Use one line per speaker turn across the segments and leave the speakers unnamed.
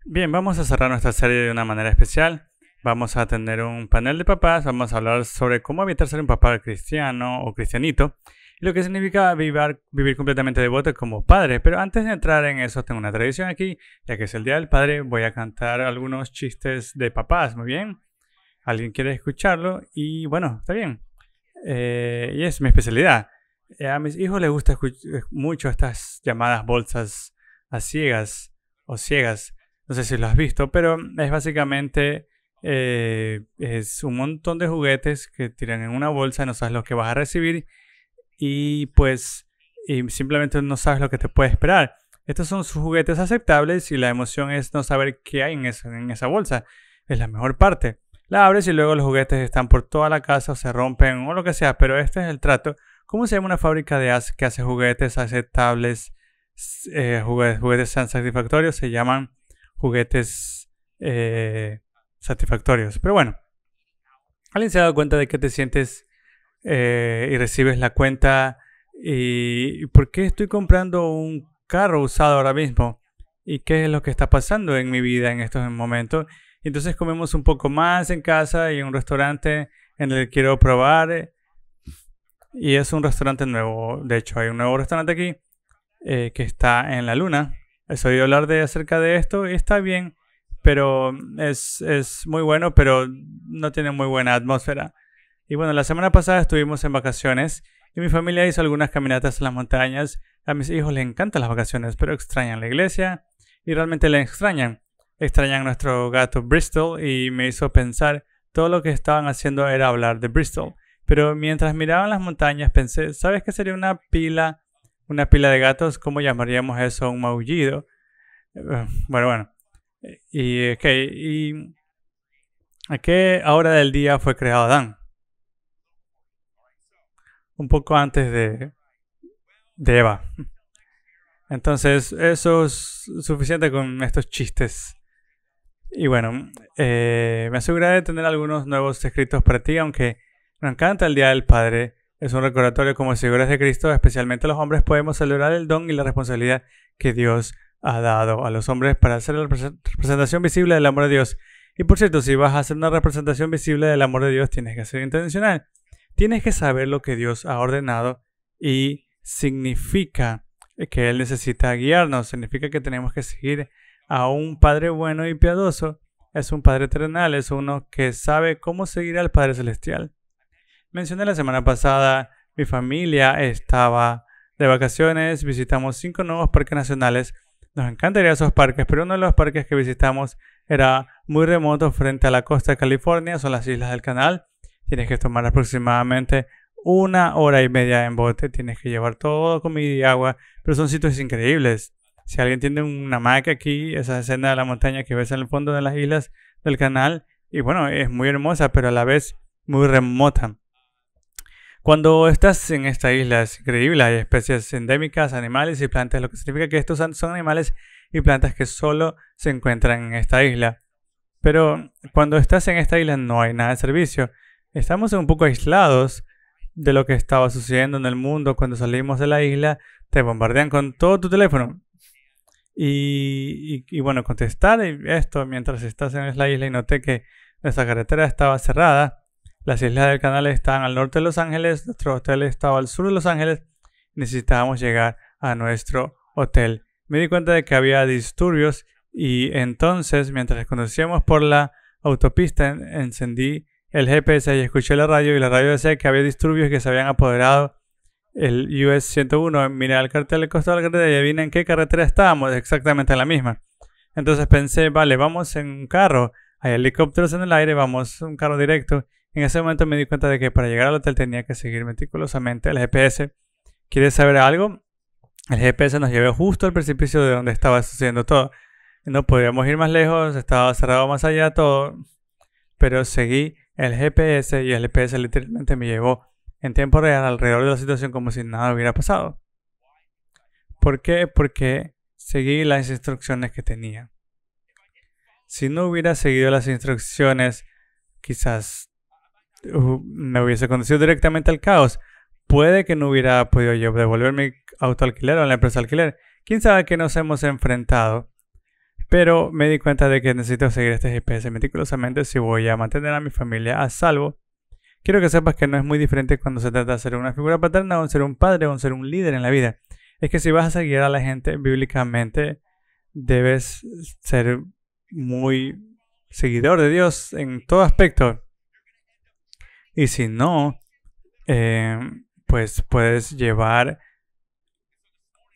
Bien, vamos a cerrar nuestra serie de una manera especial. Vamos a tener un panel de papás, vamos a hablar sobre cómo evitar ser un papá cristiano o cristianito y lo que significa vivir completamente devoto como padre. Pero antes de entrar en eso, tengo una tradición aquí, ya que es el Día del Padre, voy a cantar algunos chistes de papás, ¿muy bien? ¿Alguien quiere escucharlo? Y bueno, está bien. Y es mi especialidad. A mis hijos les gusta mucho estas llamadas bolsas a ciegas o ciegas. No sé si lo has visto, pero es básicamente es un montón de juguetes que tiran en una bolsa, no sabes lo que vas a recibir y pues simplemente no sabes lo que te puede esperar. Estos son sus juguetes aceptables y la emoción es no saber qué hay en esa bolsa. Es la mejor parte. La abres y luego los juguetes están por toda la casa o se rompen o lo que sea, pero este es el trato. ¿Cómo se llama una fábrica que hace juguetes aceptables? Juguetes satisfactorios se llaman juguetes satisfactorios. Pero bueno, ¿alguien se ha dado cuenta de que te sientes y recibes la cuenta y por qué estoy comprando un carro usado ahora mismo? ¿Y qué es lo que está pasando en mi vida en estos momentos? Entonces comemos un poco más en casa y en un restaurante en el que quiero probar. Y es un restaurante nuevo. De hecho, hay un nuevo restaurante aquí que está en la luna. He oído hablar acerca de esto y está bien, pero es muy bueno, pero no tiene muy buena atmósfera. Y bueno, la semana pasada estuvimos en vacaciones y mi familia hizo algunas caminatas en las montañas. A mis hijos les encantan las vacaciones, pero extrañan la iglesia y realmente la extrañan. Extrañan nuestro gato Bristol y me hizo pensar todo lo que estaban haciendo era hablar de Bristol. Pero mientras miraban las montañas pensé, ¿sabes qué sería una pila de gatos? ¿Cómo llamaríamos eso? Un maullido. Bueno. ¿Y a qué hora del día fue creado Adán? Un poco antes de Eva. Entonces, eso es suficiente con estos chistes. Y bueno, me aseguraré de tener algunos nuevos escritos para ti, aunque me encanta el Día del Padre. Es un recordatorio como seguidores de Cristo, especialmente los hombres, podemos celebrar el don y la responsabilidad que Dios ha dado a los hombres para hacer la representación visible del amor de Dios. Y por cierto, si vas a hacer una representación visible del amor de Dios, tienes que ser intencional. Tienes que saber lo que Dios ha ordenado y significa que Él necesita guiarnos. Significa que tenemos que seguir a un Padre bueno y piadoso. Es un Padre terrenal, es uno que sabe cómo seguir al Padre celestial. Mencioné la semana pasada, mi familia estaba de vacaciones, visitamos 5 nuevos parques nacionales. Nos encantaría esos parques, pero uno de los parques que visitamos era muy remoto frente a la costa de California, son las Islas del Canal. Tienes que tomar aproximadamente 1 hora y media en bote, tienes que llevar todo, comida y agua, pero son sitios increíbles. Si alguien tiene una hamaca aquí, esa escena de la montaña que ves en el fondo de las Islas del Canal, y bueno, es muy hermosa, pero a la vez muy remota. Cuando estás en esta isla es increíble, hay especies endémicas, animales y plantas, lo que significa que estos son animales y plantas que solo se encuentran en esta isla. Pero cuando estás en esta isla no hay nada de servicio. Estamos un poco aislados de lo que estaba sucediendo en el mundo. Cuando salimos de la isla te bombardean con todo tu teléfono. Y bueno, contestar esto mientras estás en la isla y noté que nuestra carretera estaba cerrada. Las Islas del Canal están al norte de Los Ángeles, nuestro hotel estaba al sur de Los Ángeles. Necesitábamos llegar a nuestro hotel. Me di cuenta de que había disturbios y entonces, mientras conducíamos por la autopista, encendí el GPS y escuché la radio y la radio decía que había disturbios que se habían apoderado el US 101. Miré al cartel del costado de la carretera y adivinen en qué carretera estábamos, exactamente en la misma. Entonces pensé, vale, vamos en un carro, hay helicópteros en el aire, vamos en un carro directo. En ese momento me di cuenta de que para llegar al hotel tenía que seguir meticulosamente el GPS. ¿Quieres saber algo? El GPS nos llevó justo al precipicio de donde estaba sucediendo todo. No podíamos ir más lejos, estaba cerrado más allá todo. Pero seguí el GPS y el GPS literalmente me llevó en tiempo real alrededor de la situación como si nada hubiera pasado. ¿Por qué? Porque seguí las instrucciones que tenía. Si no hubiera seguido las instrucciones, quizás me hubiese conducido directamente al caos. Puede que no hubiera podido yo devolver mi auto alquiler o la empresa alquiler. ¿Quién sabe que nos hemos enfrentado? pero me di cuenta de que necesito seguir este GPS meticulosamente si voy a mantener a mi familia a salvo. Quiero que sepas que no es muy diferente cuando se trata de ser una figura paterna o ser un padre o ser un líder en la vida. Es que si vas a seguir a la gente bíblicamente, debes ser muy seguidor de Dios en todo aspecto. Y si no, pues puedes llevar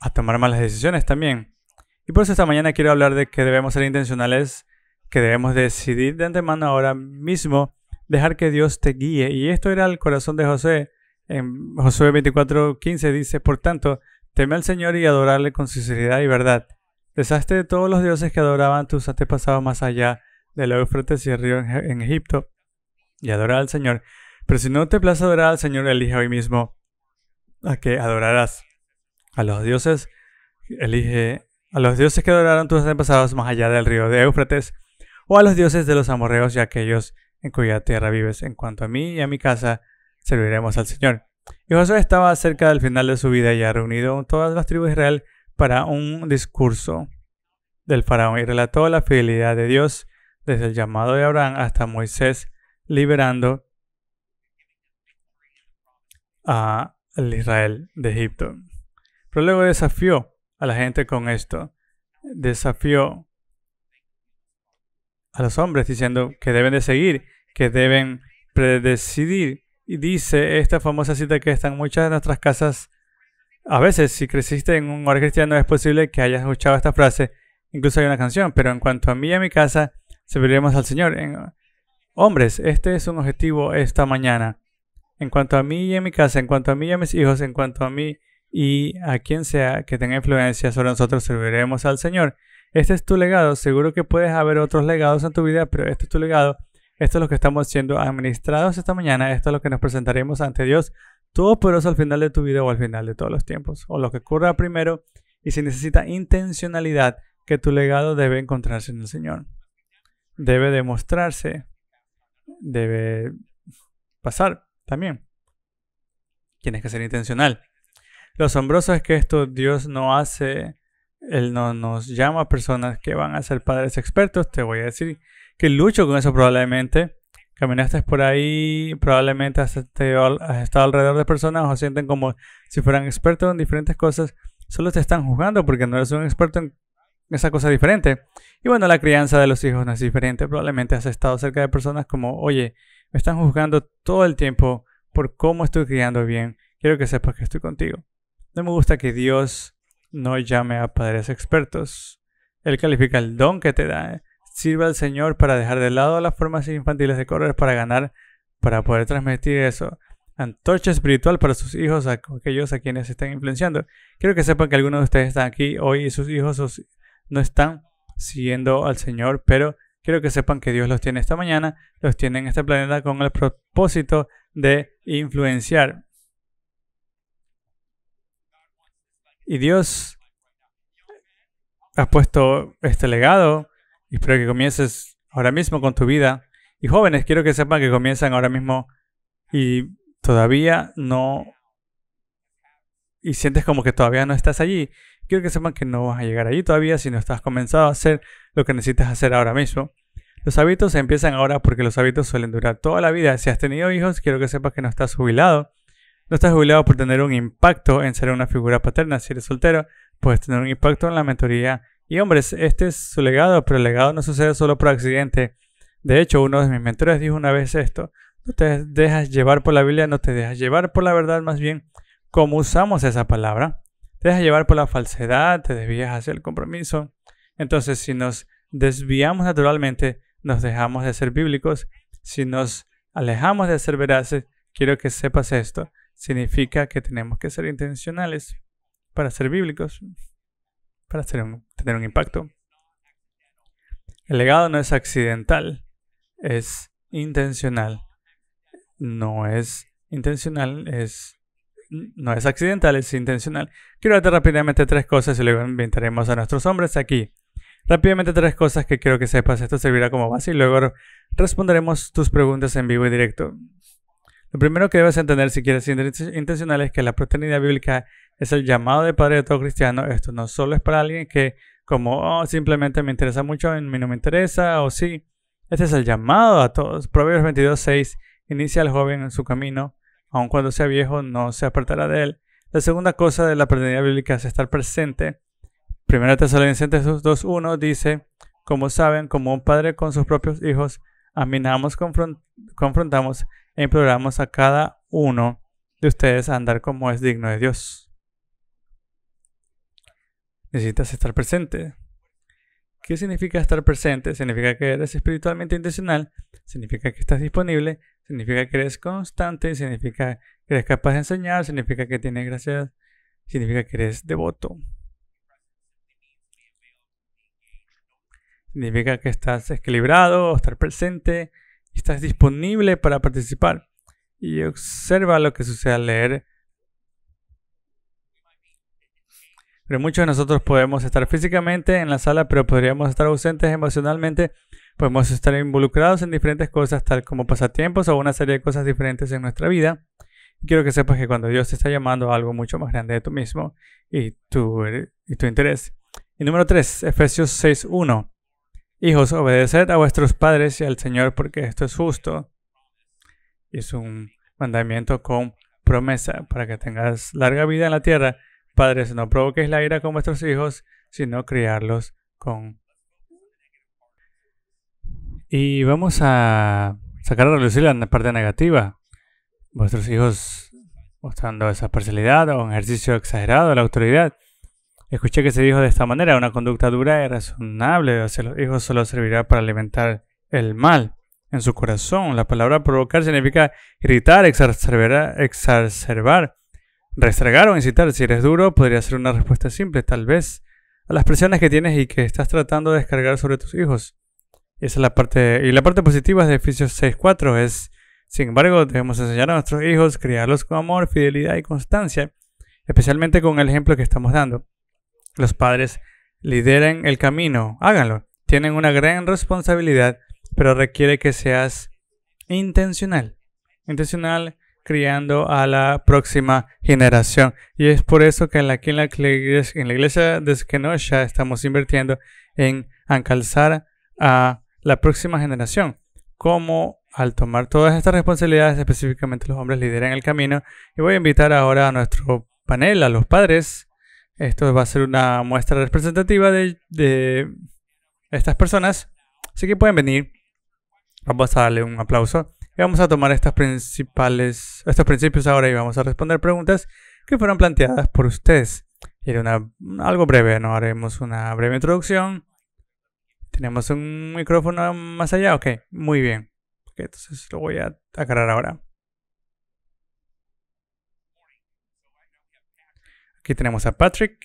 a tomar malas decisiones también. Y por eso esta mañana quiero hablar de que debemos ser intencionales, que debemos decidir de antemano ahora mismo, dejar que Dios te guíe. Y esto era el corazón de Josué. En Josué 24:15 dice, por tanto, teme al Señor y adorarle con sinceridad y verdad. Deshazte de todos los dioses que adoraban tus antepasados más allá del Éufrates y el río en Egipto, y adora al Señor. Pero si no te place adorar al Señor, elige hoy mismo a que adorarás. A los dioses, elige a los dioses que adoraron tus antepasados más allá del río de Éufrates, o a los dioses de los amorreos y aquellos en cuya tierra vives. En cuanto a mí y a mi casa, serviremos al Señor. Y Josué estaba cerca del final de su vida y ha reunido todas las tribus de Israel para un discurso del faraón y relató la fidelidad de Dios desde el llamado de Abraham hasta Moisés liberando a Israel de Egipto. Pero luego desafió a la gente con esto. Desafió a los hombres diciendo que deben de seguir, que deben predecidir. Y dice esta famosa cita que está en muchas de nuestras casas. A veces, si creciste en un hogar cristiano, es posible que hayas escuchado esta frase. Incluso hay una canción. Pero en cuanto a mí y a mi casa, serviremos al Señor. Hombres, este es un objetivo esta mañana. En cuanto a mí y a mi casa, en cuanto a mí y a mis hijos, en cuanto a mí y a quien sea que tenga influencia sobre nosotros, serviremos al Señor. Este es tu legado. Seguro que puedes haber otros legados en tu vida, pero este es tu legado. Esto es lo que estamos siendo administrados esta mañana. Esto es lo que nos presentaremos ante Dios Todopoderoso al final de tu vida o al final de todos los tiempos. O lo que ocurra primero. Y si necesita intencionalidad, que tu legado debe encontrarse en el Señor. Debe demostrarse. Debe pasar también. Tienes que ser intencional. Lo asombroso es que esto Dios no hace. Él no nos llama a personas que van a ser padres expertos. Te voy a decir que lucho con eso probablemente. Caminaste por ahí, probablemente has estado alrededor de personas o sienten como si fueran expertos en diferentes cosas. Solo te están juzgando porque no eres un experto en esa cosa diferente. Y bueno, la crianza de los hijos no es diferente. Probablemente has estado cerca de personas como, oye, me están juzgando todo el tiempo por cómo estoy criando bien. Quiero que sepas que estoy contigo. No me gusta que Dios no llame a padres expertos. Él califica el don que te da. Sirve al Señor para dejar de lado las formas infantiles de correr para ganar, para poder transmitir eso. Antorcha espiritual para sus hijos, a aquellos a quienes están influenciando. Quiero que sepan que algunos de ustedes están aquí hoy y sus hijos no están siguiendo al Señor, pero quiero que sepan que Dios los tiene esta mañana, los tiene en este planeta con el propósito de influenciar. Y Dios ha puesto este legado y espero que comiences ahora mismo con tu vida. Y jóvenes, quiero que sepan que comienzan ahora mismo y todavía no... Y sientes como que todavía no estás allí. Quiero que sepan que no vas a llegar allí todavía si no estás comenzado a hacer lo que necesitas hacer ahora mismo. Los hábitos empiezan ahora porque los hábitos suelen durar toda la vida. Si has tenido hijos, quiero que sepas que no estás jubilado. No estás jubilado por tener un impacto en ser una figura paterna. Si eres soltero, puedes tener un impacto en la mentoría. Y hombres, este es su legado, pero el legado no sucede solo por accidente. De hecho, uno de mis mentores dijo una vez esto. No te dejas llevar por la Biblia, no te dejas llevar por la verdad, más bien cómo usamos esa palabra. Te dejas llevar por la falsedad, te desvías hacia el compromiso. Entonces, si nos desviamos naturalmente, nos dejamos de ser bíblicos. Si nos alejamos de ser veraces, quiero que sepas esto. Significa que tenemos que ser intencionales para ser bíblicos, para tener un impacto. El legado no es accidental, es intencional. No es intencional, no es accidental, es intencional. Quiero darte rápidamente 3 cosas y luego invitaremos a nuestros hombres aquí. Rápidamente 3 cosas que quiero que sepas. Esto servirá como base y luego responderemos tus preguntas en vivo y directo. Lo primero que debes entender si quieres ser intencional es que la paternidad bíblica es el llamado de padre de todo cristiano. Esto no solo es para alguien que como, oh, simplemente me interesa mucho, a mí no me interesa, o sí. Este es el llamado a todos. Proverbios 22:6 inicia al joven en su camino, aun cuando sea viejo no se apartará de él. La segunda cosa de la paternidad bíblica es estar presente. 1 Tesalonicenses 2:1 dice, como saben, como un padre con sus propios hijos, aminamos, confrontamos e imploramos a cada uno de ustedes a andar como es digno de Dios. Necesitas estar presente. ¿Qué significa estar presente? Significa que eres espiritualmente intencional, significa que estás disponible, significa que eres constante, significa que eres capaz de enseñar, significa que tienes gracia, significa que eres devoto. Significa que estás equilibrado, estar presente, estás disponible para participar. Y observa lo que sucede al leer. Pero muchos de nosotros podemos estar físicamente en la sala, pero podríamos estar ausentes emocionalmente. Podemos estar involucrados en diferentes cosas, tal como pasatiempos o una serie de cosas diferentes en nuestra vida. Y quiero que sepas que cuando Dios te está llamando a algo mucho más grande de tú mismo y tu interés. Y número 3, Efesios 6:1. Hijos, obedeced a vuestros padres y al Señor, porque esto es justo. Y es un mandamiento con promesa para que tengas larga vida en la tierra. Padres, no provoquéis la ira con vuestros hijos, sino criarlos con... Y vamos a sacar a relucir la parte negativa. Vuestros hijos mostrando esa parcialidad o un ejercicio exagerado de la autoridad. Escuché que se dijo de esta manera, una conducta dura y razonable hacia los hijos solo servirá para alimentar el mal en su corazón. La palabra provocar significa irritar, exacerbar, restregar o incitar. Si eres duro, podría ser una respuesta simple, tal vez, a las presiones que tienes y que estás tratando de descargar sobre tus hijos. Esa es la parte, y la parte positiva de Efesios 6:4 es, sin embargo, debemos enseñar a nuestros hijos, criarlos con amor, fidelidad y constancia, especialmente con el ejemplo que estamos dando. Los padres lideren el camino, háganlo. Tienen una gran responsabilidad, pero requiere que seas intencional. Intencional criando a la próxima generación. Y es por eso que aquí en la iglesia de Kenosha estamos invirtiendo en encalzar a la próxima generación. Como al tomar todas estas responsabilidades, específicamente los hombres lideran el camino. Y voy a invitar ahora a nuestro panel, a los padres. Esto va a ser una muestra representativa de estas personas. Así que pueden venir. Vamos a darle un aplauso. Y vamos a tomar estos principios ahora y vamos a responder preguntas que fueron planteadas por ustedes. Y era algo breve, ¿no? Haremos una breve introducción. Tenemos un micrófono más allá. Ok, muy bien. Okay, entonces lo voy a aclarar ahora. Aquí tenemos a Patrick.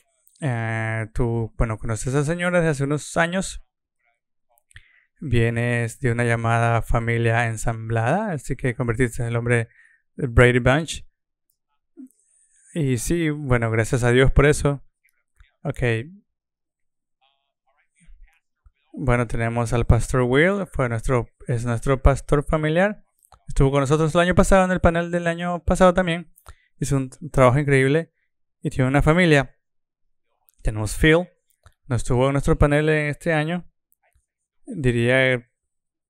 Tú, conoces a esa señora desde hace unos años. Vienes de una llamada familia ensamblada, así que convertiste en el hombre de Brady Bunch. Y sí, gracias a Dios por eso. Ok. Tenemos al pastor Will, es nuestro pastor familiar. Estuvo con nosotros el año pasado en el panel del año pasado también. Hizo un trabajo increíble y tiene una familia. Tenemos Phil, no estuvo en nuestro panel este año. Diría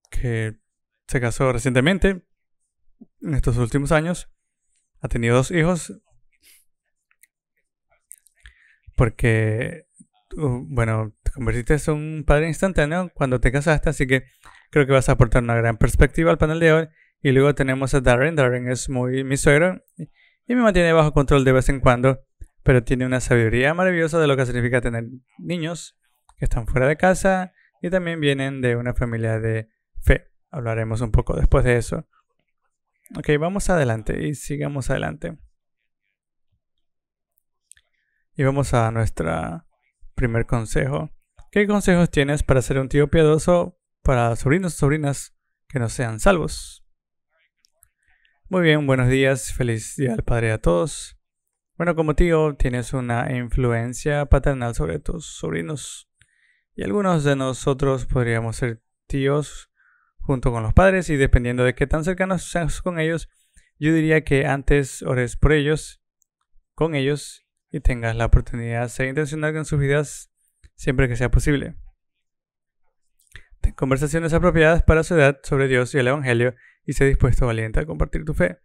que se casó recientemente, en estos últimos años. Ha tenido 2 hijos. Porque, te convertiste en un padre instantáneo cuando te casaste, así que creo que vas a aportar una gran perspectiva al panel de hoy. Y luego tenemos a Darren. Darren es mi suegro y me mantiene bajo control de vez en cuando, pero tiene una sabiduría maravillosa de lo que significa tener niños que están fuera de casa y también vienen de una familia de fe. Hablaremos un poco después de eso. Ok, vamos adelante y sigamos adelante. Y vamos a nuestro primer consejo. ¿Qué consejos tienes para ser un tío piadoso para sobrinos o sobrinas que no sean salvos? Muy bien, buenos días, feliz día del padre a todos. Como tío tienes una influencia paternal sobre tus sobrinos. Y algunos de nosotros podríamos ser tíos junto con los padres y dependiendo de qué tan cercanos seas con ellos, yo diría que antes ores por ellos, con ellos y tengas la oportunidad de ser intencional en sus vidas siempre que sea posible. Ten conversaciones apropiadas para su edad sobre Dios y el Evangelio y sé dispuesto valiente a compartir tu fe,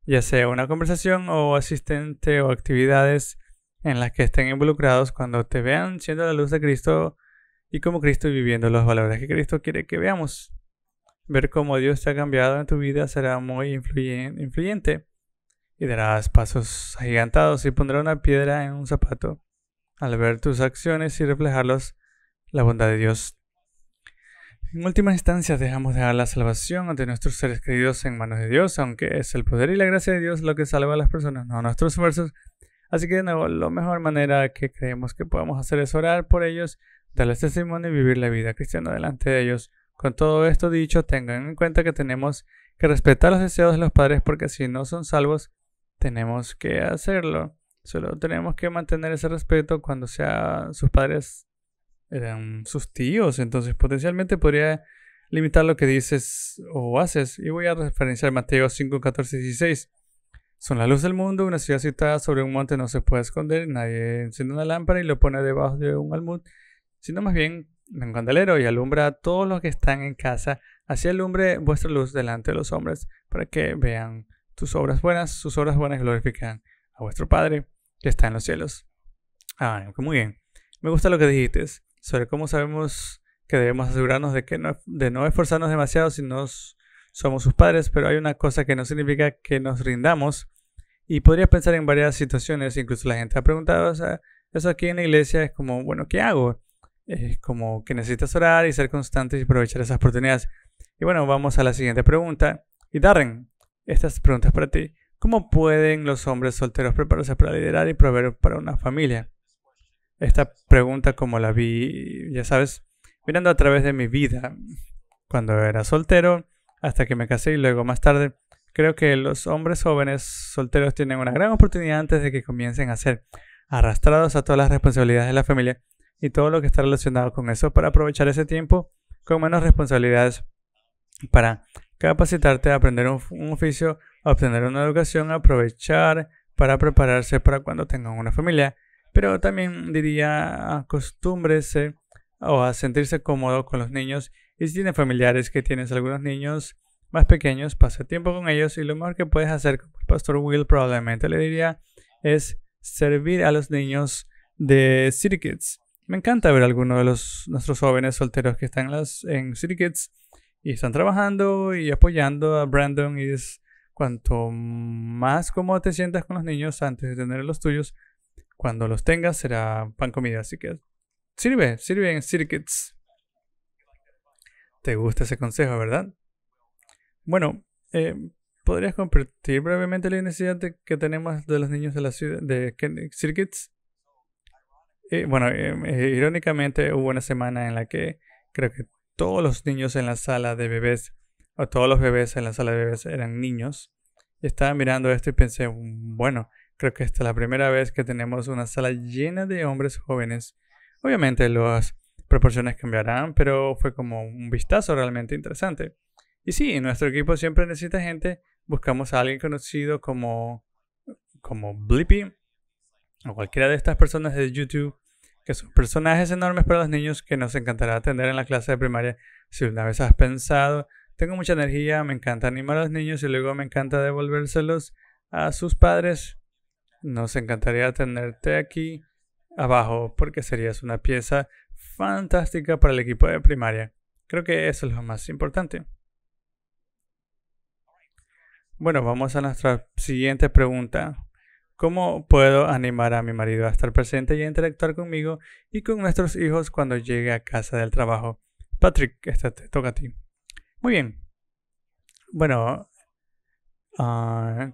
ya sea una conversación o asistente o actividades en las que estén involucrados cuando te vean siendo la luz de Cristo y como Cristo viviendo los valores que Cristo quiere que veamos. Ver cómo Dios te ha cambiado en tu vida será muy influyente y darás pasos agigantados y pondrá una piedra en un zapato al ver tus acciones y reflejarlos la bondad de Dios. En última instancia, dejamos dejar la salvación de nuestros seres queridos en manos de Dios, aunque es el poder y la gracia de Dios lo que salva a las personas, no nuestros esfuerzos. Así que de nuevo, la mejor manera que creemos que podemos hacer es orar por ellos, darles testimonio y vivir la vida cristiana delante de ellos. Con todo esto dicho, tengan en cuenta que tenemos que respetar los deseos de los padres porque si no son salvos, tenemos que hacerlo. Solo tenemos que mantener ese respeto cuando sus padres eran sus tíos, entonces potencialmente podría limitar lo que dices o haces. Y voy a referenciar Mateo 5, 14 y 16. Son la luz del mundo, una ciudad situada sobre un monte no se puede esconder, nadie enciende una lámpara y lo pone debajo de un almud, sino más bien un candelero y alumbra a todos los que están en casa. Así alumbre vuestra luz delante de los hombres, para que vean sus obras buenas glorifican a vuestro Padre que está en los cielos. Muy bien. Me gusta lo que dijiste sobre cómo sabemos que debemos asegurarnos de no esforzarnos demasiado si no somos sus padres, pero hay una cosa que no significa que nos rindamos. Y podrías pensar en varias situaciones, incluso la gente ha preguntado, eso aquí en la iglesia es como, bueno, ¿qué hago? Es como que necesitas orar y ser constante y aprovechar esas oportunidades. Y bueno, vamos a la siguiente pregunta. Y Darren, estas preguntas para ti. ¿Cómo pueden los hombres solteros prepararse para liderar y proveer para una familia? Esta pregunta, como la vi, ya sabes, mirando a través de mi vida, cuando era soltero, hasta que me casé y luego más tarde, creo que los hombres jóvenes solteros tienen una gran oportunidad antes de que comiencen a ser arrastrados a todas las responsabilidades de la familia y todo lo que está relacionado con eso para aprovechar ese tiempo con menos responsabilidades para capacitarte a aprender un oficio, a obtener una educación, a aprovechar para prepararse para cuando tengan una familia. Pero también diría acostúmbrese o a sentirse cómodo con los niños y si tienes familiares que tienes algunos niños más pequeños, pasa tiempo con ellos y lo mejor que puedes hacer, como el Pastor Will probablemente le diría, es servir a los niños de City Kids. Me encanta ver a algunos de nuestros jóvenes solteros que están en City Kids y están trabajando y apoyando a Brandon y es cuanto más cómodo te sientas con los niños antes de tener los tuyos, cuando los tengas será pan comida, así que sirve en City Kids. ¿Te gusta ese consejo, verdad? Bueno, ¿podrías compartir brevemente la necesidad que tenemos de los niños de la ciudad de City Kids? Irónicamente hubo una semana en la que creo que todos los niños en la sala de bebés, o todos los bebés en la sala de bebés eran niños. Y estaba mirando esto y pensé, bueno, creo que esta es la primera vez que tenemos una sala llena de hombres jóvenes. Obviamente las proporciones cambiarán, pero fue como un vistazo realmente interesante. Y sí, nuestro equipo siempre necesita gente. Buscamos a alguien conocido como Blippi o cualquiera de estas personas de YouTube, que son personajes enormes para los niños que nos encantará atender en la clase de primaria. Si una vez has pensado, tengo mucha energía, me encanta animar a los niños y luego me encanta devolvérselos a sus padres, nos encantaría tenerte aquí abajo porque serías una pieza fantástica para el equipo de primaria. Creo que eso es lo más importante. Bueno, vamos a nuestra siguiente pregunta. ¿Cómo puedo animar a mi marido a estar presente y a interactuar conmigo y con nuestros hijos cuando llegue a casa del trabajo? Patrick, esta te toca a ti. Muy bien. Bueno,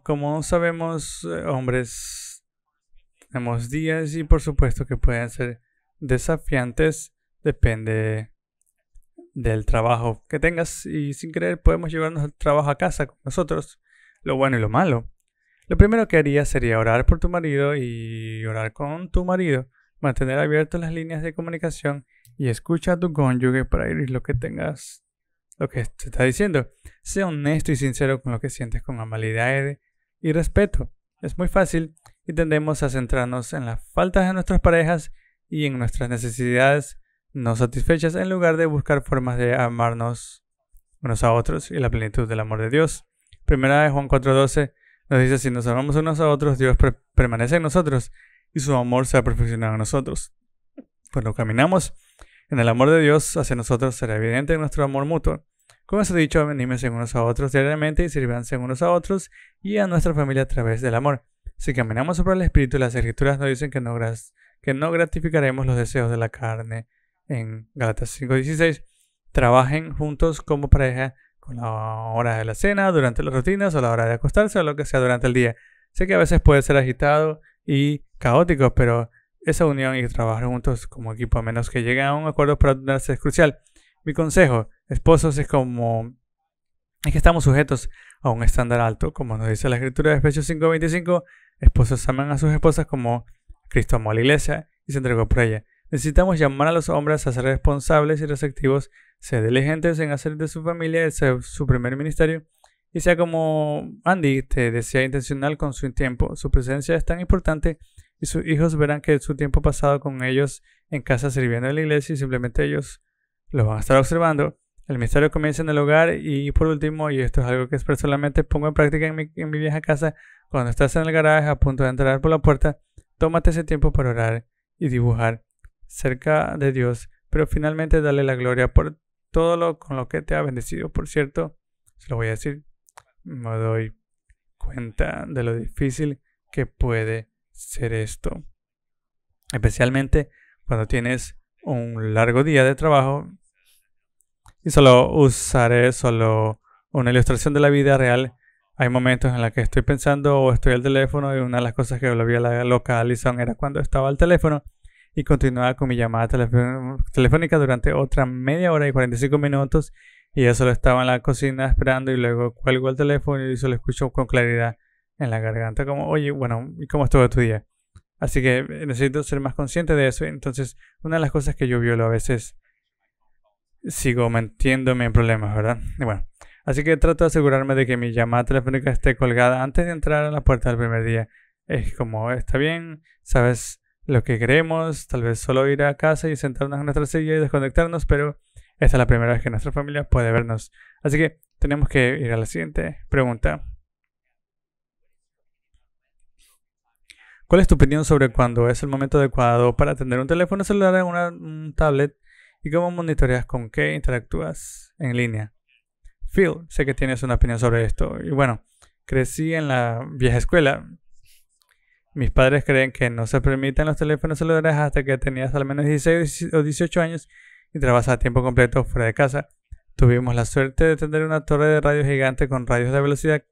como sabemos, hombres, tenemos días y por supuesto que pueden ser desafiantes. Depende del trabajo que tengas y sin querer podemos llevarnos el trabajo a casa con nosotros, lo bueno y lo malo. Lo primero que haría sería orar por tu marido y orar con tu marido, mantener abiertas las líneas de comunicación y escucha a tu cónyuge para oír lo que te está diciendo. Sé honesto y sincero con lo que sientes con amabilidad y respeto. Es muy fácil y tendemos a centrarnos en las faltas de nuestras parejas y en nuestras necesidades no satisfechas en lugar de buscar formas de amarnos unos a otros y la plenitud del amor de Dios. Primera de Juan 4:12 nos dice: si nos amamos unos a otros, Dios permanece en nosotros y su amor se ha perfeccionado en nosotros. Cuando caminamos en el amor de Dios hacia nosotros, será evidente nuestro amor mutuo. Con eso dicho, anímense unos a otros diariamente y sírvanse unos a otros y a nuestra familia a través del amor. Si caminamos sobre el Espíritu, las Escrituras nos dicen que no gratificaremos los deseos de la carne. En Gálatas 5:16, trabajen juntos como pareja con la hora de la cena, durante las rutinas o la hora de acostarse o lo que sea durante el día. Sé que a veces puede ser agitado y caótico, pero esa unión y trabajar juntos como equipo, a menos que lleguen a un acuerdo para atenderse, es crucial. Mi consejo, esposos, es que estamos sujetos a un estándar alto, como nos dice la Escritura de Efesios 5:25. Esposos aman a sus esposas como Cristo amó a la iglesia y se entregó por ella. Necesitamos llamar a los hombres a ser responsables y receptivos, ser diligentes en hacer de su familia su primer ministerio, y sea como Andy te decía, intencional con su tiempo. Su presencia es tan importante y sus hijos verán que su tiempo pasado con ellos en casa sirviendo en la iglesia y simplemente ellos lo van a estar observando. El ministerio comienza en el hogar y por último, y esto es algo que personalmente pongo en práctica en mi vieja casa, cuando estás en el garaje a punto de entrar por la puerta, tómate ese tiempo para orar y dibujar cerca de Dios, pero finalmente dale la gloria por todo con lo que te ha bendecido. Por cierto, se lo voy a decir, me doy cuenta de lo difícil que puede ser esto, especialmente cuando tienes un largo día de trabajo. Y usaré una ilustración de la vida real. Hay momentos en los que estoy pensando o estoy al teléfono, y una de las cosas que volvía la loca Alison era cuando estaba al teléfono y continuaba con mi llamada telefónica durante otra media hora y 45 minutos, y yo solo estaba en la cocina esperando y luego cuelgo el teléfono y solo escucho con claridad en la garganta como: oye, bueno, ¿y cómo estuvo tu día? Así que necesito ser más consciente de eso. Entonces, una de las cosas que yo violo a veces, sigo metiéndome en problemas, ¿verdad? Y bueno, así que trato de asegurarme de que mi llamada telefónica esté colgada antes de entrar a la puerta del primer día. Es como, está bien, sabes lo que queremos, tal vez solo ir a casa y sentarnos en nuestra silla y desconectarnos, pero esta es la primera vez que nuestra familia puede vernos. Así que tenemos que ir a la siguiente pregunta. ¿Cuál es tu opinión sobre cuándo es el momento adecuado para atender un teléfono celular en un tablet? ¿Y cómo monitoreas con qué interactúas en línea? Phil, sé que tienes una opinión sobre esto. Y bueno, crecí en la vieja escuela. Mis padres creen que no se permiten los teléfonos celulares hasta que tenías al menos 16 o 18 años y trabajas a tiempo completo fuera de casa. Tuvimos la suerte de tener una torre de radio gigante con radios de velocidad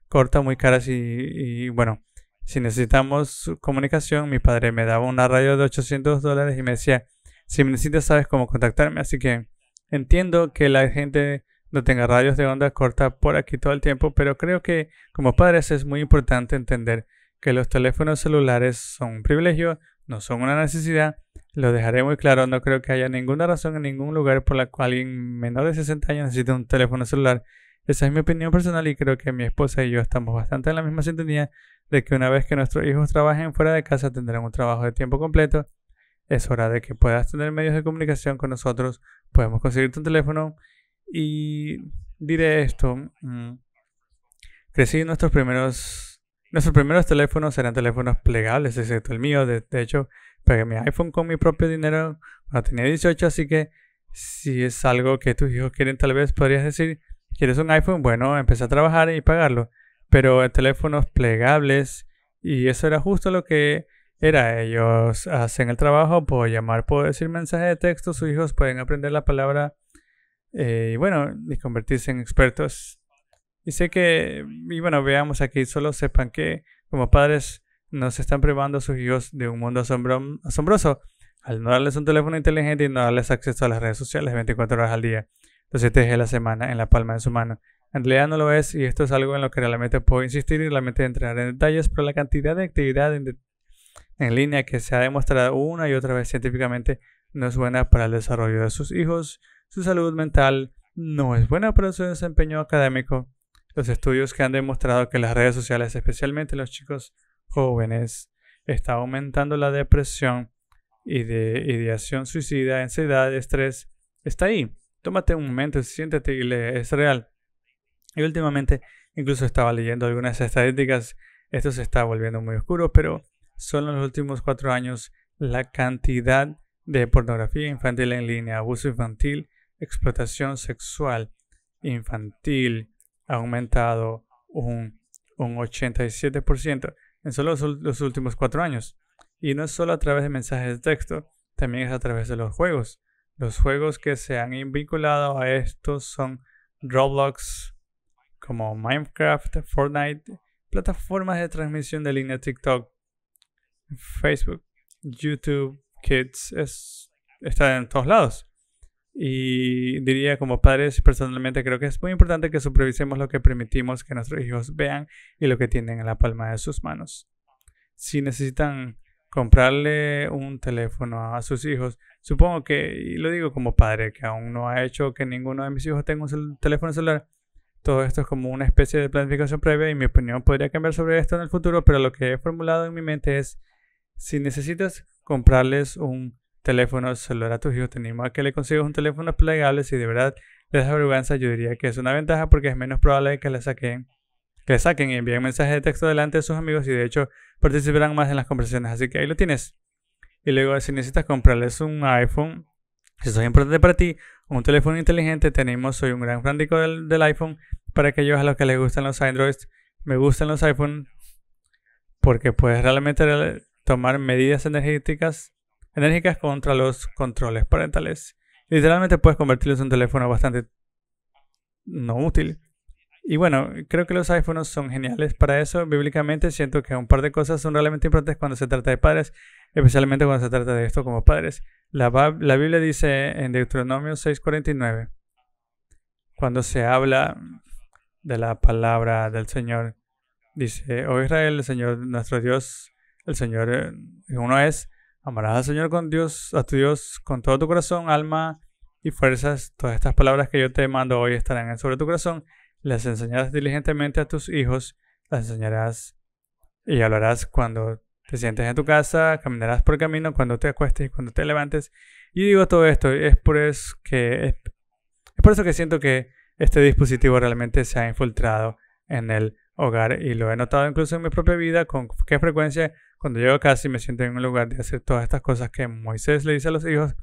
corta muy caras y bueno, si necesitamos comunicación, mi padre me daba una radio de $800 y me decía: si me necesitas, sabes cómo contactarme. Así que entiendo que la gente no tenga radios de onda corta por aquí todo el tiempo, pero creo que como padres es muy importante entender que los teléfonos celulares son un privilegio, no son una necesidad. Lo dejaré muy claro, no creo que haya ninguna razón en ningún lugar por la cual alguien menor de 60 años necesite un teléfono celular. Esa es mi opinión personal y creo que mi esposa y yo estamos bastante en la misma sintonía de que una vez que nuestros hijos trabajen fuera de casa tendrán un trabajo de tiempo completo. Es hora de que puedas tener medios de comunicación con nosotros. Podemos conseguirte un teléfono. Y diré esto. Crecí nuestros primeros teléfonos eran teléfonos plegables, excepto el mío. De hecho, pagué mi iPhone con mi propio dinero cuando tenía 18. Así que si es algo que tus hijos quieren, tal vez podrías decir: ¿quieres un iPhone? Bueno, empecé a trabajar y pagarlo. Pero teléfonos plegables, y eso era justo lo que era. Ellos hacen el trabajo, puedo llamar, puedo decir mensaje de texto, sus hijos pueden aprender la palabra y convertirse en expertos. Y sé que, veamos aquí, solo sepan que como padres nos están privando a sus hijos de un mundo asombroso al no darles un teléfono inteligente y no darles acceso a las redes sociales 24 horas al día, los 7 días de la semana en la palma de su mano. En realidad no lo es, y esto es algo en lo que realmente puedo insistir y realmente entrar en detalles, pero la cantidad de actividad en línea que se ha demostrado una y otra vez científicamente no es buena para el desarrollo de sus hijos. Su salud mental no es buena para su desempeño académico. Los estudios que han demostrado que las redes sociales, especialmente los chicos jóvenes, está aumentando la depresión, y de ideación suicida, ansiedad, estrés, está ahí. Tómate un momento, siéntate y lee, es real. Y últimamente incluso estaba leyendo algunas estadísticas, esto se está volviendo muy oscuro, pero solo en los últimos 4 años la cantidad de pornografía infantil en línea, abuso infantil, explotación sexual infantil ha aumentado un 87% en solo los últimos 4 años. Y no es solo a través de mensajes de texto, también es a través de los juegos. Los juegos que se han vinculado a estos son Roblox, como Minecraft, Fortnite, plataformas de transmisión de línea TikTok, Facebook, YouTube, Kids, está en todos lados. Y diría como padres, personalmente creo que es muy importante que supervisemos lo que permitimos que nuestros hijos vean y lo que tienen en la palma de sus manos. Si necesitan comprarle un teléfono a sus hijos, supongo que, y lo digo como padre, que aún no ha hecho que ninguno de mis hijos tenga un teléfono celular, todo esto es como una especie de planificación previa y mi opinión podría cambiar sobre esto en el futuro, pero lo que he formulado en mi mente es, si necesitas comprarles un teléfono celular a tus hijos, te animo a que le consigas un teléfono plegable. Si de verdad les da vergüenza, yo diría que es una ventaja porque es menos probable que le saquen y envíen mensajes de texto delante de sus amigos y de hecho participarán más en las conversaciones. Así que ahí lo tienes. Y luego, si necesitas comprarles un iPhone, si eso es importante para ti, un teléfono inteligente, soy un gran fanático del iPhone. Para aquellos a los que les gustan los Androids, me gustan los iPhone porque puedes realmente tomar medidas enérgicas contra los controles parentales. Literalmente puedes convertirlos en un teléfono bastante no útil. Y bueno, creo que los iPhones son geniales para eso. Bíblicamente siento que un par de cosas son realmente importantes cuando se trata de padres, especialmente cuando se trata de esto como padres. La Biblia dice en Deuteronomio 6:49, cuando se habla de la palabra del Señor, dice: oh Israel, el Señor nuestro Dios, el Señor uno es, amarás al Señor a tu Dios con todo tu corazón, alma y fuerzas. Todas estas palabras que yo te mando hoy estarán sobre tu corazón. Las enseñarás diligentemente a tus hijos, las enseñarás y hablarás cuando te sientes en tu casa, caminarás por el camino, cuando te acuestes y cuando te levantes. Y digo todo esto, es por eso que siento que este dispositivo realmente se ha infiltrado en el hogar y lo he notado incluso en mi propia vida, con qué frecuencia cuando llego a casa y me siento en un lugar de hacer todas estas cosas que Moisés le dice a los hijos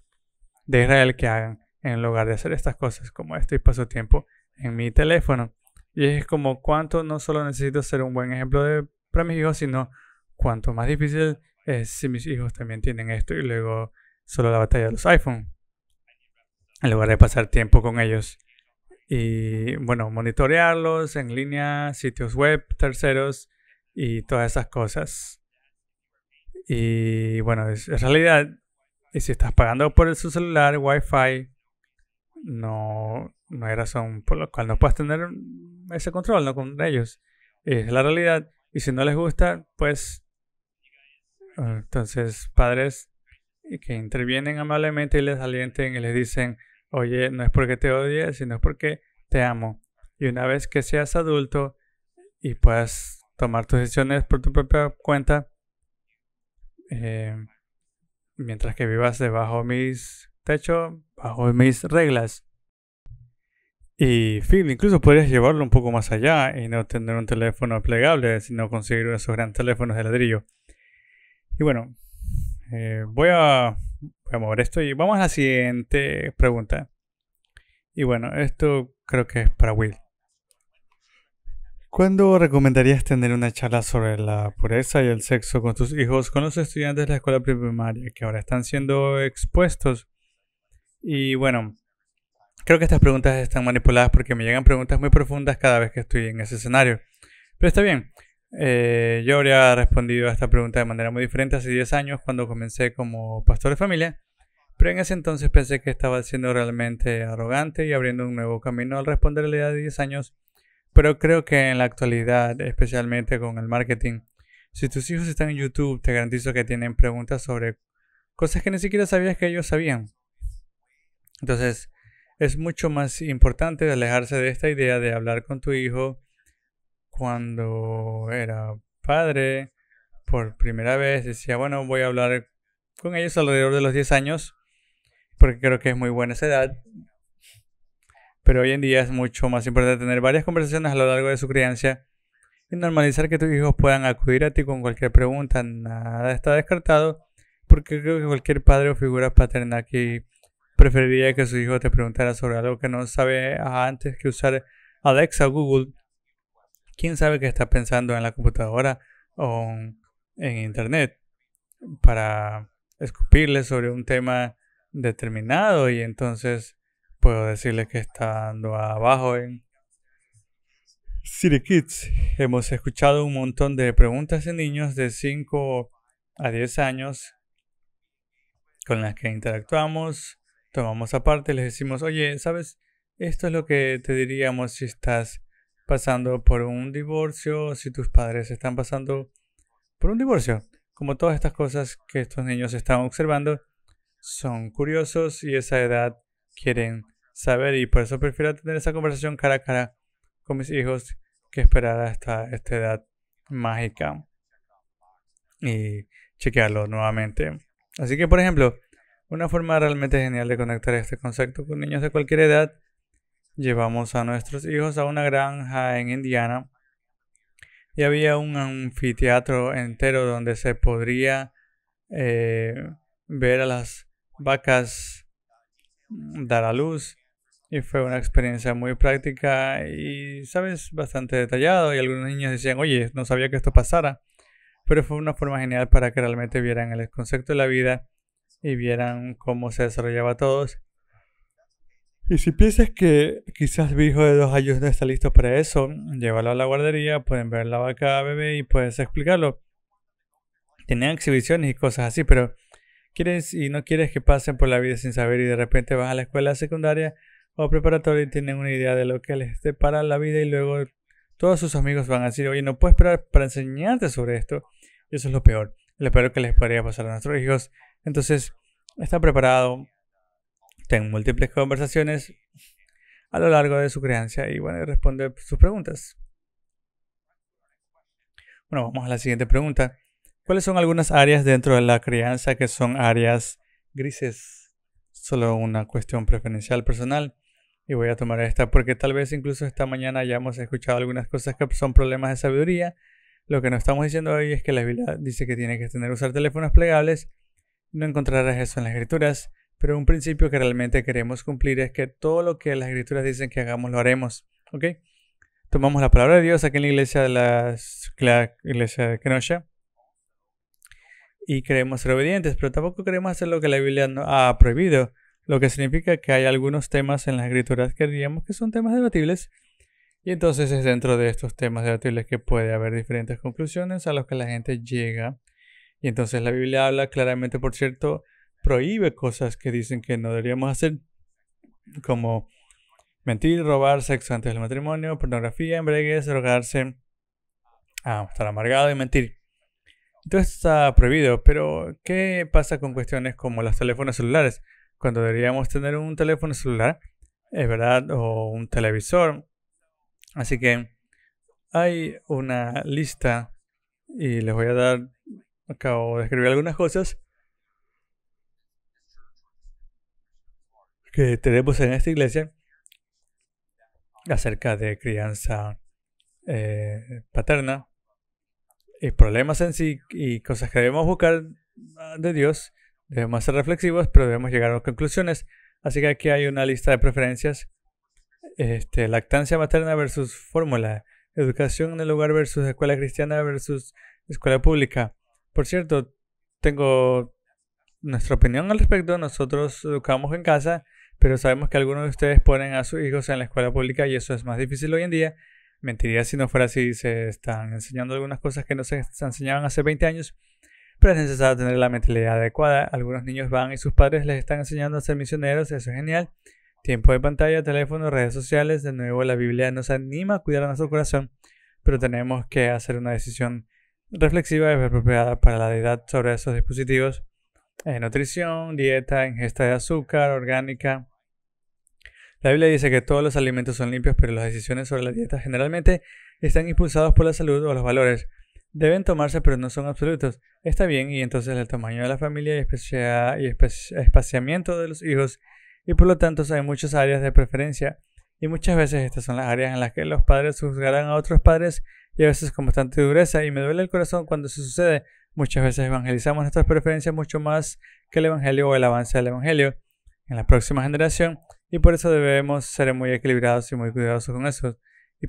de Israel que hagan, en lugar de hacer estas cosas como esto, y paso tiempo en mi teléfono. Y es como cuánto no solo necesito ser un buen ejemplo para mis hijos, sino cuánto más difícil es si mis hijos también tienen esto y luego solo la batalla de los iPhone, en lugar de pasar tiempo con ellos. Y bueno, monitorearlos en línea, sitios web, terceros y todas esas cosas. Y bueno, es realidad. Y si estás pagando por su celular, Wi-Fi, no hay razón por la cual no puedas tener ese control, ¿no? Con ellos. Es la realidad. Y si no les gusta, pues entonces padres que intervienen amablemente y les alienten y les dicen: oye, no es porque te odie, sino es porque te amo. Y una vez que seas adulto y puedas tomar tus decisiones por tu propia cuenta, mientras que vivas debajo mis techos, bajo mis reglas. Y Phil, incluso podrías llevarlo un poco más allá y no tener un teléfono plegable, sino conseguir esos grandes teléfonos de ladrillo. Y bueno, voy a mover esto y vamos a la siguiente pregunta. Y bueno, esto creo que es para Will. ¿Cuándo recomendarías tener una charla sobre la pureza y el sexo con tus hijos, con los estudiantes de la escuela primaria que ahora están siendo expuestos? Y bueno, creo que estas preguntas están manipuladas porque me llegan preguntas muy profundas cada vez que estoy en ese escenario. Pero está bien. Yo habría respondido a esta pregunta de manera muy diferente hace 10 años cuando comencé como pastor de familia. Pero en ese entonces pensé que estaba siendo realmente arrogante y abriendo un nuevo camino al responder a la edad de 10 años. Pero creo que en la actualidad, especialmente con el marketing, si tus hijos están en YouTube, te garantizo que tienen preguntas sobre cosas que ni siquiera sabías que ellos sabían. Entonces, es mucho más importante alejarse de esta idea de hablar con tu hijo cuando era padre por primera vez. Decía, bueno, voy a hablar con ellos alrededor de los 10 años, porque creo que es muy buena esa edad. Pero hoy en día es mucho más importante tener varias conversaciones a lo largo de su crianza y normalizar que tus hijos puedan acudir a ti con cualquier pregunta. Nada está descartado, porque creo que cualquier padre o figura paterna aquí preferiría que su hijo te preguntara sobre algo que no sabe antes que usar Alexa o Google. ¿Quién sabe qué está pensando en la computadora o en internet para escupirle sobre un tema determinado? Y entonces puedo decirle que está dando abajo en City Kids. Hemos escuchado un montón de preguntas de niños de 5 a 10 años con las que interactuamos, tomamos aparte, les decimos, oye, ¿sabes? Esto es lo que te diríamos si estás pasando por un divorcio, si tus padres están pasando por un divorcio. Como todas estas cosas que estos niños están observando, son curiosos y esa edad quieren saber, y por eso prefiero tener esa conversación cara a cara con mis hijos que esperar hasta esta edad mágica y chequearlo nuevamente. Así que, por ejemplo, una forma realmente genial de conectar este concepto con niños de cualquier edad, llevamos a nuestros hijos a una granja en Indiana y había un anfiteatro entero donde se podría ver a las vacas dar a luz, y fue una experiencia muy práctica y, sabes, bastante detallado, y algunos niños decían, oye, no sabía que esto pasara, pero fue una forma genial para que realmente vieran el concepto de la vida y vieran cómo se desarrollaba todos. Y si piensas que quizás mi hijo de 2 años no está listo para eso, llévalo a la guardería, pueden ver la vaca bebé y puedes explicarlo. Tienen exhibiciones y cosas así, pero quieres y no quieres que pasen por la vida sin saber, y de repente vas a la escuela secundaria o preparatoria y tienen una idea de lo que les depara la vida, y luego todos sus amigos van a decir, oye, no puedo esperar para enseñarte sobre esto. Y eso es lo peor que les podría pasar a nuestros hijos. Entonces, está preparado, ten múltiples conversaciones a lo largo de su crianza y bueno, responde sus preguntas. Bueno, vamos a la siguiente pregunta. ¿Cuáles son algunas áreas dentro de la crianza que son áreas grises? Solo una cuestión preferencial personal. Y voy a tomar esta porque tal vez incluso esta mañana hayamos escuchado algunas cosas que son problemas de sabiduría. Lo que nos estamos diciendo hoy es que la Biblia dice que tiene que usar teléfonos plegables. No encontrarás eso en las escrituras, pero un principio que realmente queremos cumplir es que todo lo que las escrituras dicen que hagamos lo haremos. ¿Ok? Tomamos la palabra de Dios aquí en la iglesia de la iglesia de Kenosha y queremos ser obedientes, pero tampoco queremos hacer lo que la Biblia no ha prohibido, lo que significa que hay algunos temas en las escrituras que diríamos que son temas debatibles, y entonces es dentro de estos temas debatibles que puede haber diferentes conclusiones a las que la gente llega. Y entonces la Biblia habla claramente, por cierto, prohíbe cosas que dicen que no deberíamos hacer, como mentir, robar, sexo antes del matrimonio, pornografía, embriaguez, drogarse, estar amargado y mentir. Entonces está prohibido, pero ¿qué pasa con cuestiones como los teléfonos celulares? Cuando deberíamos tener un teléfono celular, es verdad, o un televisor. Así que hay una lista y les voy a dar, acabo de escribir algunas cosas que tenemos en esta iglesia acerca de crianza paterna y problemas en sí y cosas que debemos buscar de Dios. Debemos ser reflexivos, pero debemos llegar a conclusiones. Así que aquí hay una lista de preferencias. Lactancia materna versus fórmula. Educación en el hogar versus escuela cristiana versus escuela pública. Por cierto, tengo nuestra opinión al respecto. Nosotros educamos en casa, pero sabemos que algunos de ustedes ponen a sus hijos en la escuela pública y eso es más difícil hoy en día. Mentiría si no fuera así. Se están enseñando algunas cosas que no se enseñaban hace 20 años, pero es necesario tener la mentalidad adecuada. Algunos niños van y sus padres les están enseñando a ser misioneros. Eso es genial. Tiempo de pantalla, teléfono, redes sociales. De nuevo, la Biblia nos anima a cuidar a nuestro corazón, pero tenemos que hacer una decisión reflexiva y apropiada para la edad sobre esos dispositivos. Nutrición, dieta, ingesta de azúcar, orgánica. La Biblia dice que todos los alimentos son limpios, pero las decisiones sobre la dieta generalmente están impulsados por la salud o los valores. deben tomarse pero no son absolutos. Está bien, y entonces el tamaño de la familia y espaciamiento de los hijos, y por lo tanto hay muchas áreas de preferencia, y muchas veces estas son las áreas en las que los padres juzgarán a otros padres, y a veces con bastante dureza, y me duele el corazón cuando eso sucede. Muchas veces evangelizamos nuestras preferencias mucho más que el evangelio o el avance del evangelio en la próxima generación, y por eso debemos ser muy equilibrados y muy cuidadosos con eso.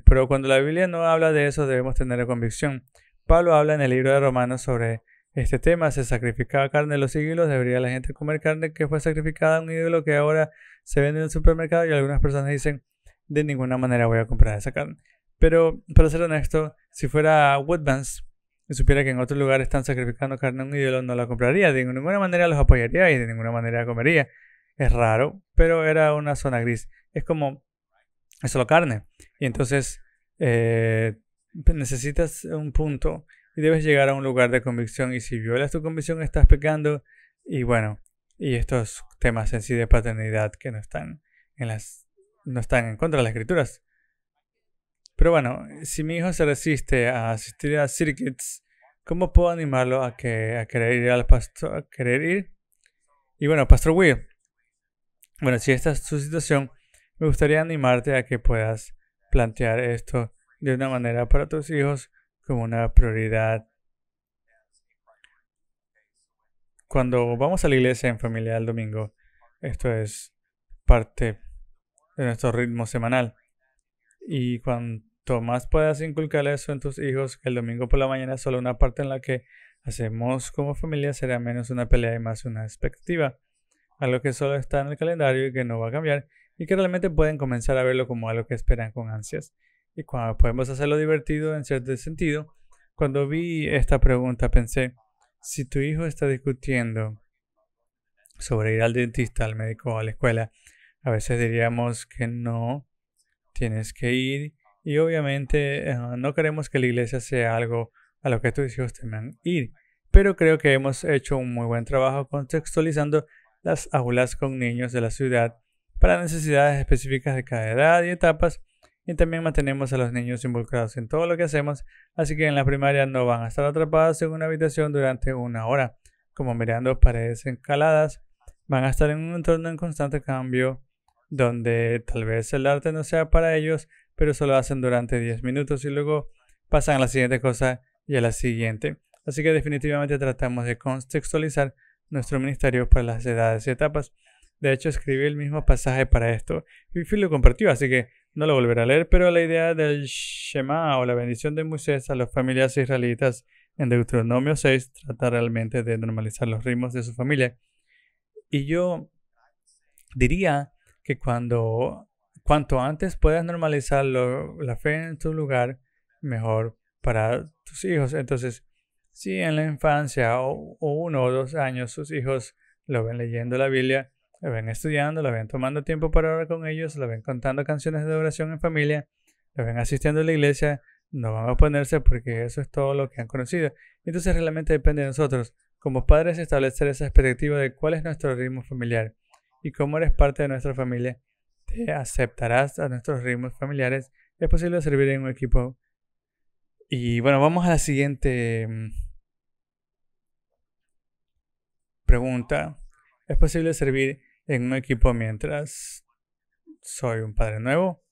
Pero cuando la Biblia no habla de eso, debemos tener convicción. Pablo habla en el libro de Romanos sobre este tema. Se sacrificaba carne en los siglos. ¿Debería la gente comer carne que fue sacrificada a un ídolo que ahora se vende en el supermercado? Y algunas personas dicen, de ninguna manera voy a comprar esa carne. Pero, para ser honesto, si fuera Woodlands y supiera que en otro lugar están sacrificando carne a un ídolo, no la compraría. De ninguna manera los apoyaría y de ninguna manera comería. Es raro, pero era una zona gris. Es como, es solo carne. Y entonces necesitas un punto y debes llegar a un lugar de convicción. Y si violas tu convicción, estás pecando. Y bueno, y estos temas en sí de paternidad que no están en contra de las escrituras. Pero bueno, si mi hijo se resiste a asistir a City Kids, ¿cómo puedo animarlo a querer ir al pastor, a querer ir? Y bueno, Pastor Will, bueno, si esta es tu situación, me gustaría animarte a que puedas plantear esto de una manera para tus hijos como una prioridad. Cuando vamos a la iglesia en familia el domingo, esto es parte de nuestro ritmo semanal. Y cuanto más puedas inculcar eso en tus hijos, que el domingo por la mañana es solo una parte en la que hacemos como familia, será menos una pelea y más una expectativa. Algo que solo está en el calendario y que no va a cambiar, y que realmente pueden comenzar a verlo como algo que esperan con ansias. Y cuando podemos hacerlo divertido en cierto sentido, cuando vi esta pregunta pensé, si tu hijo está discutiendo sobre ir al dentista, al médico o a la escuela, a veces diríamos que no, tienes que ir, y obviamente no queremos que la iglesia sea algo a lo que tus hijos teman ir, pero creo que hemos hecho un muy buen trabajo contextualizando las aulas con niños de la ciudad para necesidades específicas de cada edad y etapas, y también mantenemos a los niños involucrados en todo lo que hacemos, así que en la primaria no van a estar atrapados en una habitación durante una hora, como mirando paredes encaladas. Van a estar en un entorno en constante cambio, donde tal vez el arte no sea para ellos, pero solo hacen durante 10 minutos y luego pasan a la siguiente cosa y a la siguiente. Así que definitivamente tratamos de contextualizar nuestro ministerio para las edades y etapas. De hecho, escribí el mismo pasaje para esto y Phil lo compartió, así que no lo volveré a leer, pero la idea del Shema o la bendición de Moisés a las familias israelitas en Deuteronomio 6 trata realmente de normalizar los ritmos de su familia. Y yo diría que cuanto antes puedas normalizar la fe en tu lugar, mejor para tus hijos. Entonces, si en la infancia o 1 o 2 años sus hijos lo ven leyendo la Biblia, lo ven estudiando, lo ven tomando tiempo para orar con ellos, lo ven cantando canciones de oración en familia, lo ven asistiendo a la iglesia, no van a oponerse porque eso es todo lo que han conocido. Entonces realmente depende de nosotros, como padres, establecer esa expectativa de cuál es nuestro ritmo familiar. Y como eres parte de nuestra familia, te aceptarás a nuestros ritmos familiares. Es posible servir en un equipo. Y bueno, vamos a la siguiente pregunta. ¿Es posible servir en un equipo mientras soy un padre nuevo?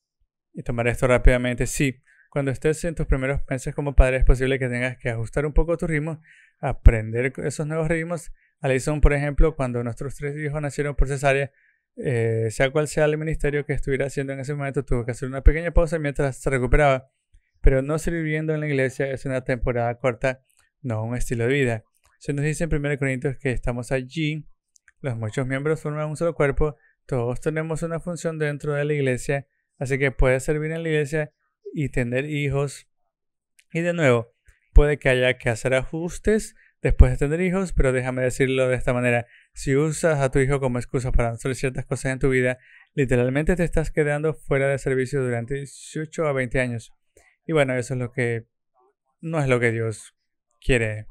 Y tomar esto rápidamente. Sí, cuando estés en tus primeros meses como padre es posible que tengas que ajustar un poco tu ritmo, aprender esos nuevos ritmos. Alison, por ejemplo, cuando nuestros 3 hijos nacieron por cesárea, sea cual sea el ministerio que estuviera haciendo en ese momento, tuvo que hacer una pequeña pausa mientras se recuperaba. Pero no sirviendo en la iglesia es una temporada corta, no un estilo de vida. Se nos dice en 1 Corintios que estamos allí, los muchos miembros forman un solo cuerpo, todos tenemos una función dentro de la iglesia, así que puedes servir en la iglesia y tener hijos. Y de nuevo, puede que haya que hacer ajustes después de tener hijos, pero déjame decirlo de esta manera. Si usas a tu hijo como excusa para hacer ciertas cosas en tu vida, literalmente te estás quedando fuera de servicio durante 18 a 20 años. Y bueno, eso es no es lo que Dios quiere.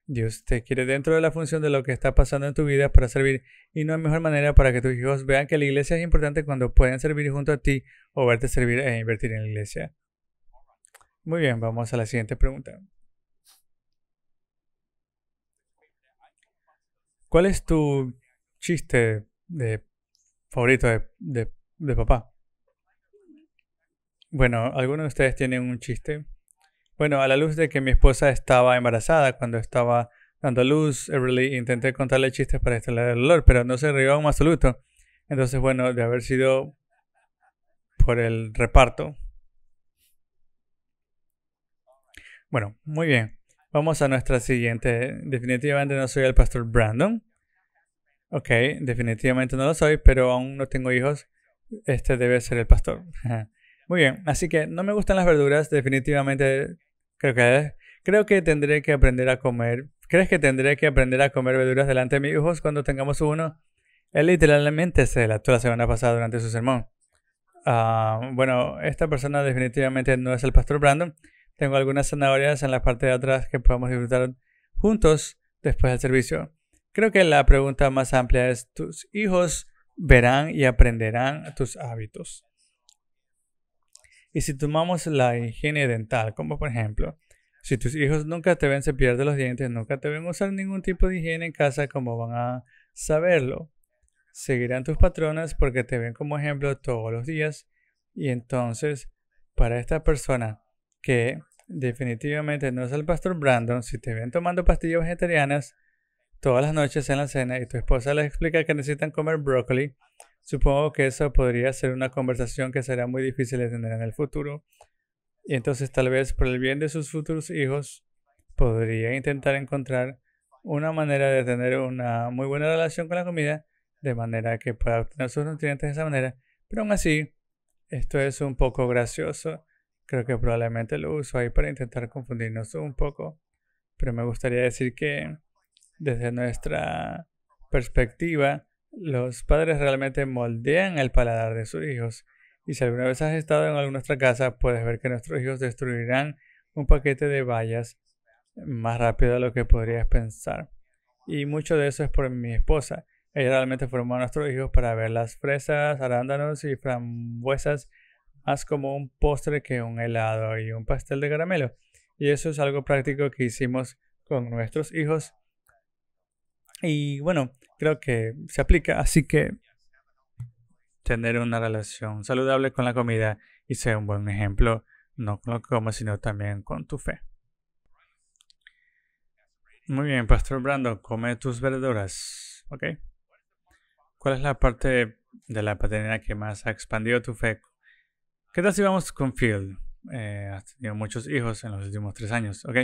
Dios te quiere dentro de la función de lo que está pasando en tu vida para servir, y no hay mejor manera para que tus hijos vean que la iglesia es importante cuando pueden servir junto a ti o verte servir e invertir en la iglesia. Muy bien, vamos a la siguiente pregunta. ¿Cuál es tu chiste favorito de papá? Bueno, ¿alguno de ustedes tienen un chiste? Bueno, a la luz de que mi esposa estaba embarazada cuando estaba dando a luz, intenté contarle chistes para extraer el dolor, pero no se rió en absoluto. Entonces, bueno, de haber sido por el reparto. Bueno, muy bien. Vamos a nuestra siguiente. Definitivamente no soy el pastor Brandon. Ok, definitivamente no lo soy, pero aún no tengo hijos. Este debe ser el pastor. Muy bien, así que no me gustan las verduras. Definitivamente creo que tendré que aprender a comer. ¿Crees que tendré que aprender a comer verduras delante de mis hijos cuando tengamos uno? Él literalmente se delató la semana pasada durante su sermón. Bueno, esta persona definitivamente no es el pastor Brandon. Tengo algunas zanahorias en la parte de atrás que podemos disfrutar juntos después del servicio. Creo que la pregunta más amplia es: ¿tus hijos verán y aprenderán tus hábitos? Y si tomamos la higiene dental, como por ejemplo, si tus hijos nunca te ven cepillarte los dientes, nunca te ven usar ningún tipo de higiene en casa, ¿cómo van a saberlo? Seguirán tus patrones porque te ven como ejemplo todos los días. Y entonces, para esta persona que definitivamente no es el pastor Brandon, si te ven tomando pastillas vegetarianas todas las noches en la cena y tu esposa les explica que necesitan comer brócoli, supongo que eso podría ser una conversación que será muy difícil de tener en el futuro. Y entonces tal vez por el bien de sus futuros hijos podría intentar encontrar una manera de tener una muy buena relación con la comida, de manera que pueda obtener sus nutrientes de esa manera. Pero aún así, esto es un poco gracioso. Creo que probablemente lo uso ahí para intentar confundirnos un poco. Pero me gustaría decir que desde nuestra perspectiva, los padres realmente moldean el paladar de sus hijos. Y si alguna vez has estado en nuestra casa, puedes ver que nuestros hijos destruirán un paquete de bayas más rápido de lo que podrías pensar. Y mucho de eso es por mi esposa. Ella realmente formó a nuestros hijos para ver las fresas, arándanos y frambuesas más como un postre que un helado y un pastel de caramelo. Y eso es algo práctico que hicimos con nuestros hijos. Y bueno, creo que se aplica. Así que tener una relación saludable con la comida y ser un buen ejemplo, no con lo que comes, sino también con tu fe. Muy bien, Pastor Brandon, come tus verduras, ¿ok? ¿Cuál es la parte de la paternidad que más ha expandido tu fe? ¿Qué tal si vamos con Phil? Has tenido muchos hijos en los últimos 3 años, ¿ok?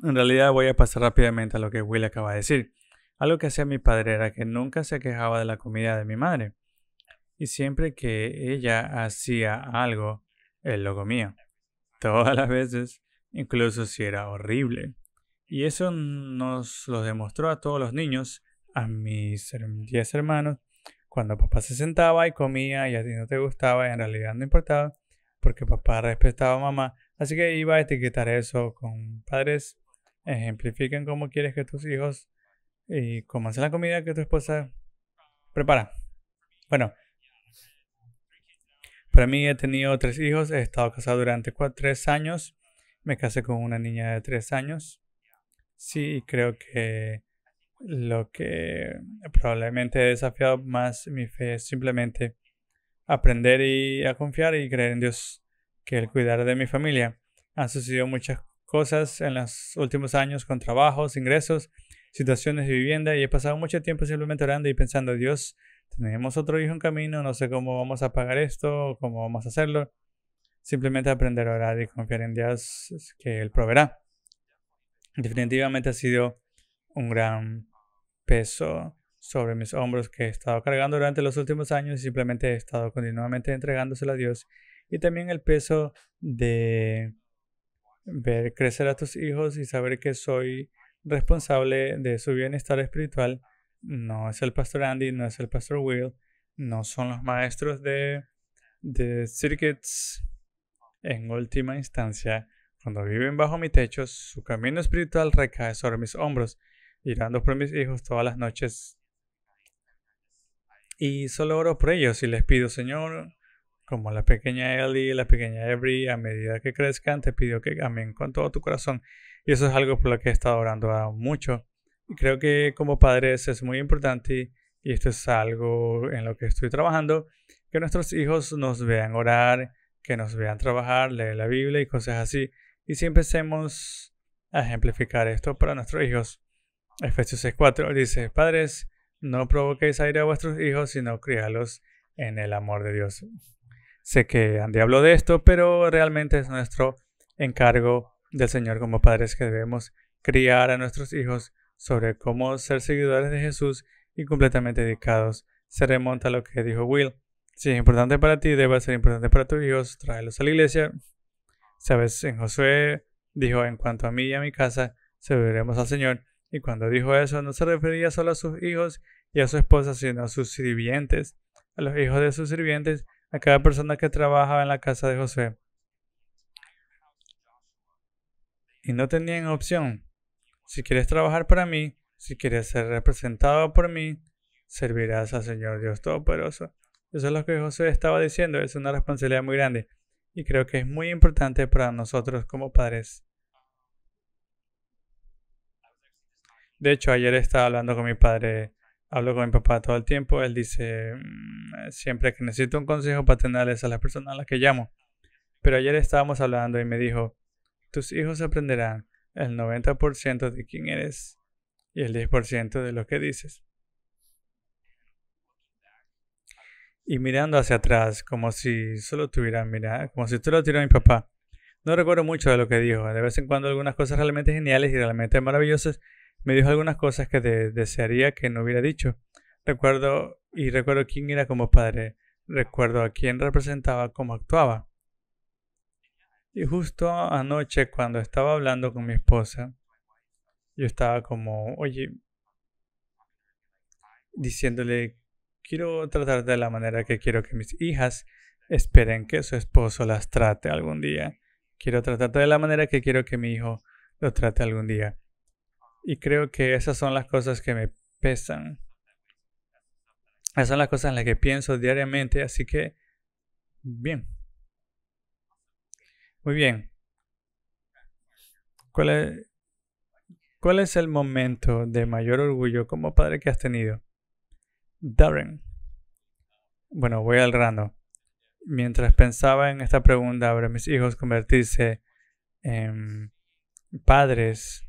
En realidad voy a pasar rápidamente a lo que Will acaba de decir. Algo que hacía mi padre era que nunca se quejaba de la comida de mi madre. Y siempre que ella hacía algo, él lo comía. Todas las veces, incluso si era horrible. Y eso nos lo demostró a todos los niños, a mis 10 hermanos. Cuando papá se sentaba y comía y a ti no te gustaba, en realidad no importaba, porque papá respetaba a mamá. Así que iba a etiquetar eso con padres. Ejemplifiquen cómo quieres que tus hijos y coman la comida que tu esposa prepara. Bueno, para mí he tenido 3 hijos, he estado casado durante 3 años, me casé con una niña de 3 años. Sí, creo que lo que probablemente he desafiado más mi fe es simplemente aprender y a confiar y creer en Dios, que el cuidar de mi familia. Han sucedido muchas cosas en los últimos años con trabajos, ingresos, situaciones de vivienda y he pasado mucho tiempo simplemente orando y pensando: Dios, tenemos otro hijo en camino, no sé cómo vamos a pagar esto, cómo vamos a hacerlo. Simplemente aprender a orar y confiar en Dios, que Él proveerá. Definitivamente ha sido un gran peso sobre mis hombros que he estado cargando durante los últimos años y simplemente he estado continuamente entregándoselo a Dios. Y también el peso de ver crecer a tus hijos y saber que soy responsable de su bienestar espiritual. No es el pastor Andy, no es el pastor Will, no son los maestros de circuits. En última instancia, cuando viven bajo mi techo, su camino espiritual recae sobre mis hombros, orando por mis hijos todas las noches. Y solo oro por ellos y les pido: Señor, como la pequeña Ellie y la pequeña Avery, a medida que crezcan, te pido que amen con todo tu corazón. Y eso es algo por lo que he estado orando mucho Y creo que como padres es muy importante, y esto es algo en lo que estoy trabajando, que nuestros hijos nos vean orar, que nos vean trabajar, leer la Biblia y cosas así. Y si empecemos a ejemplificar esto para nuestros hijos. Efesios 6:4 dice: Padres, no provoquéis a ira a vuestros hijos, sino criadlos en el amor de Dios. Sé que Andy habló de esto, pero realmente es nuestro encargo del Señor como padres que debemos criar a nuestros hijos sobre cómo ser seguidores de Jesús y completamente dedicados. Se remonta a lo que dijo Will. Si es importante para ti, debe ser importante para tus hijos. Tráelos a la iglesia. Sabes, en Josué dijo: en cuanto a mí y a mi casa, serviremos al Señor. Y cuando dijo eso, no se refería solo a sus hijos y a su esposa, sino a sus sirvientes, a los hijos de sus sirvientes, a cada persona que trabajaba en la casa de Josué. Y no tenían opción. Si quieres trabajar para mí, si quieres ser representado por mí, servirás al Señor Dios Todopoderoso. Eso es lo que Josué estaba diciendo. Es una responsabilidad muy grande. Y creo que es muy importante para nosotros como padres. De hecho, ayer estaba hablando con mi padre. Hablo con mi papá todo el tiempo. Él dice: siempre que necesito un consejo paternal es a las personas a las que llamo. Pero ayer estábamos hablando y me dijo: tus hijos aprenderán el 90% de quién eres y el 10% de lo que dices. Y mirando hacia atrás, como si solo tuviera mirado, como si solo tuviera mi papá. No recuerdo mucho de lo que dijo. De vez en cuando algunas cosas realmente geniales y realmente maravillosas. Me dijo algunas cosas que desearía que no hubiera dicho. Recuerdo quién era como padre. Recuerdo a quién representaba, cómo actuaba. Y justo anoche, cuando estaba hablando con mi esposa, yo estaba como, oye, diciéndole: quiero tratar de la manera que quiero que mis hijas esperen que su esposo las trate algún día. Quiero tratar de la manera que quiero que mi hijo lo trate algún día. Y creo que esas son las cosas que me pesan. Esas son las cosas en las que pienso diariamente. Así que, bien. Muy bien. ¿Cuál es el momento de mayor orgullo como padre que has tenido? Darren. Bueno, voy al grano. Mientras pensaba en esta pregunta sobre mis hijos convertirse en padres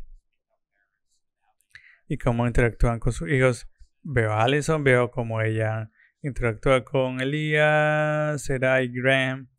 y cómo interactúan con sus hijos, veo a Allison, veo cómo ella interactúa con Elías, Sarah y Graham.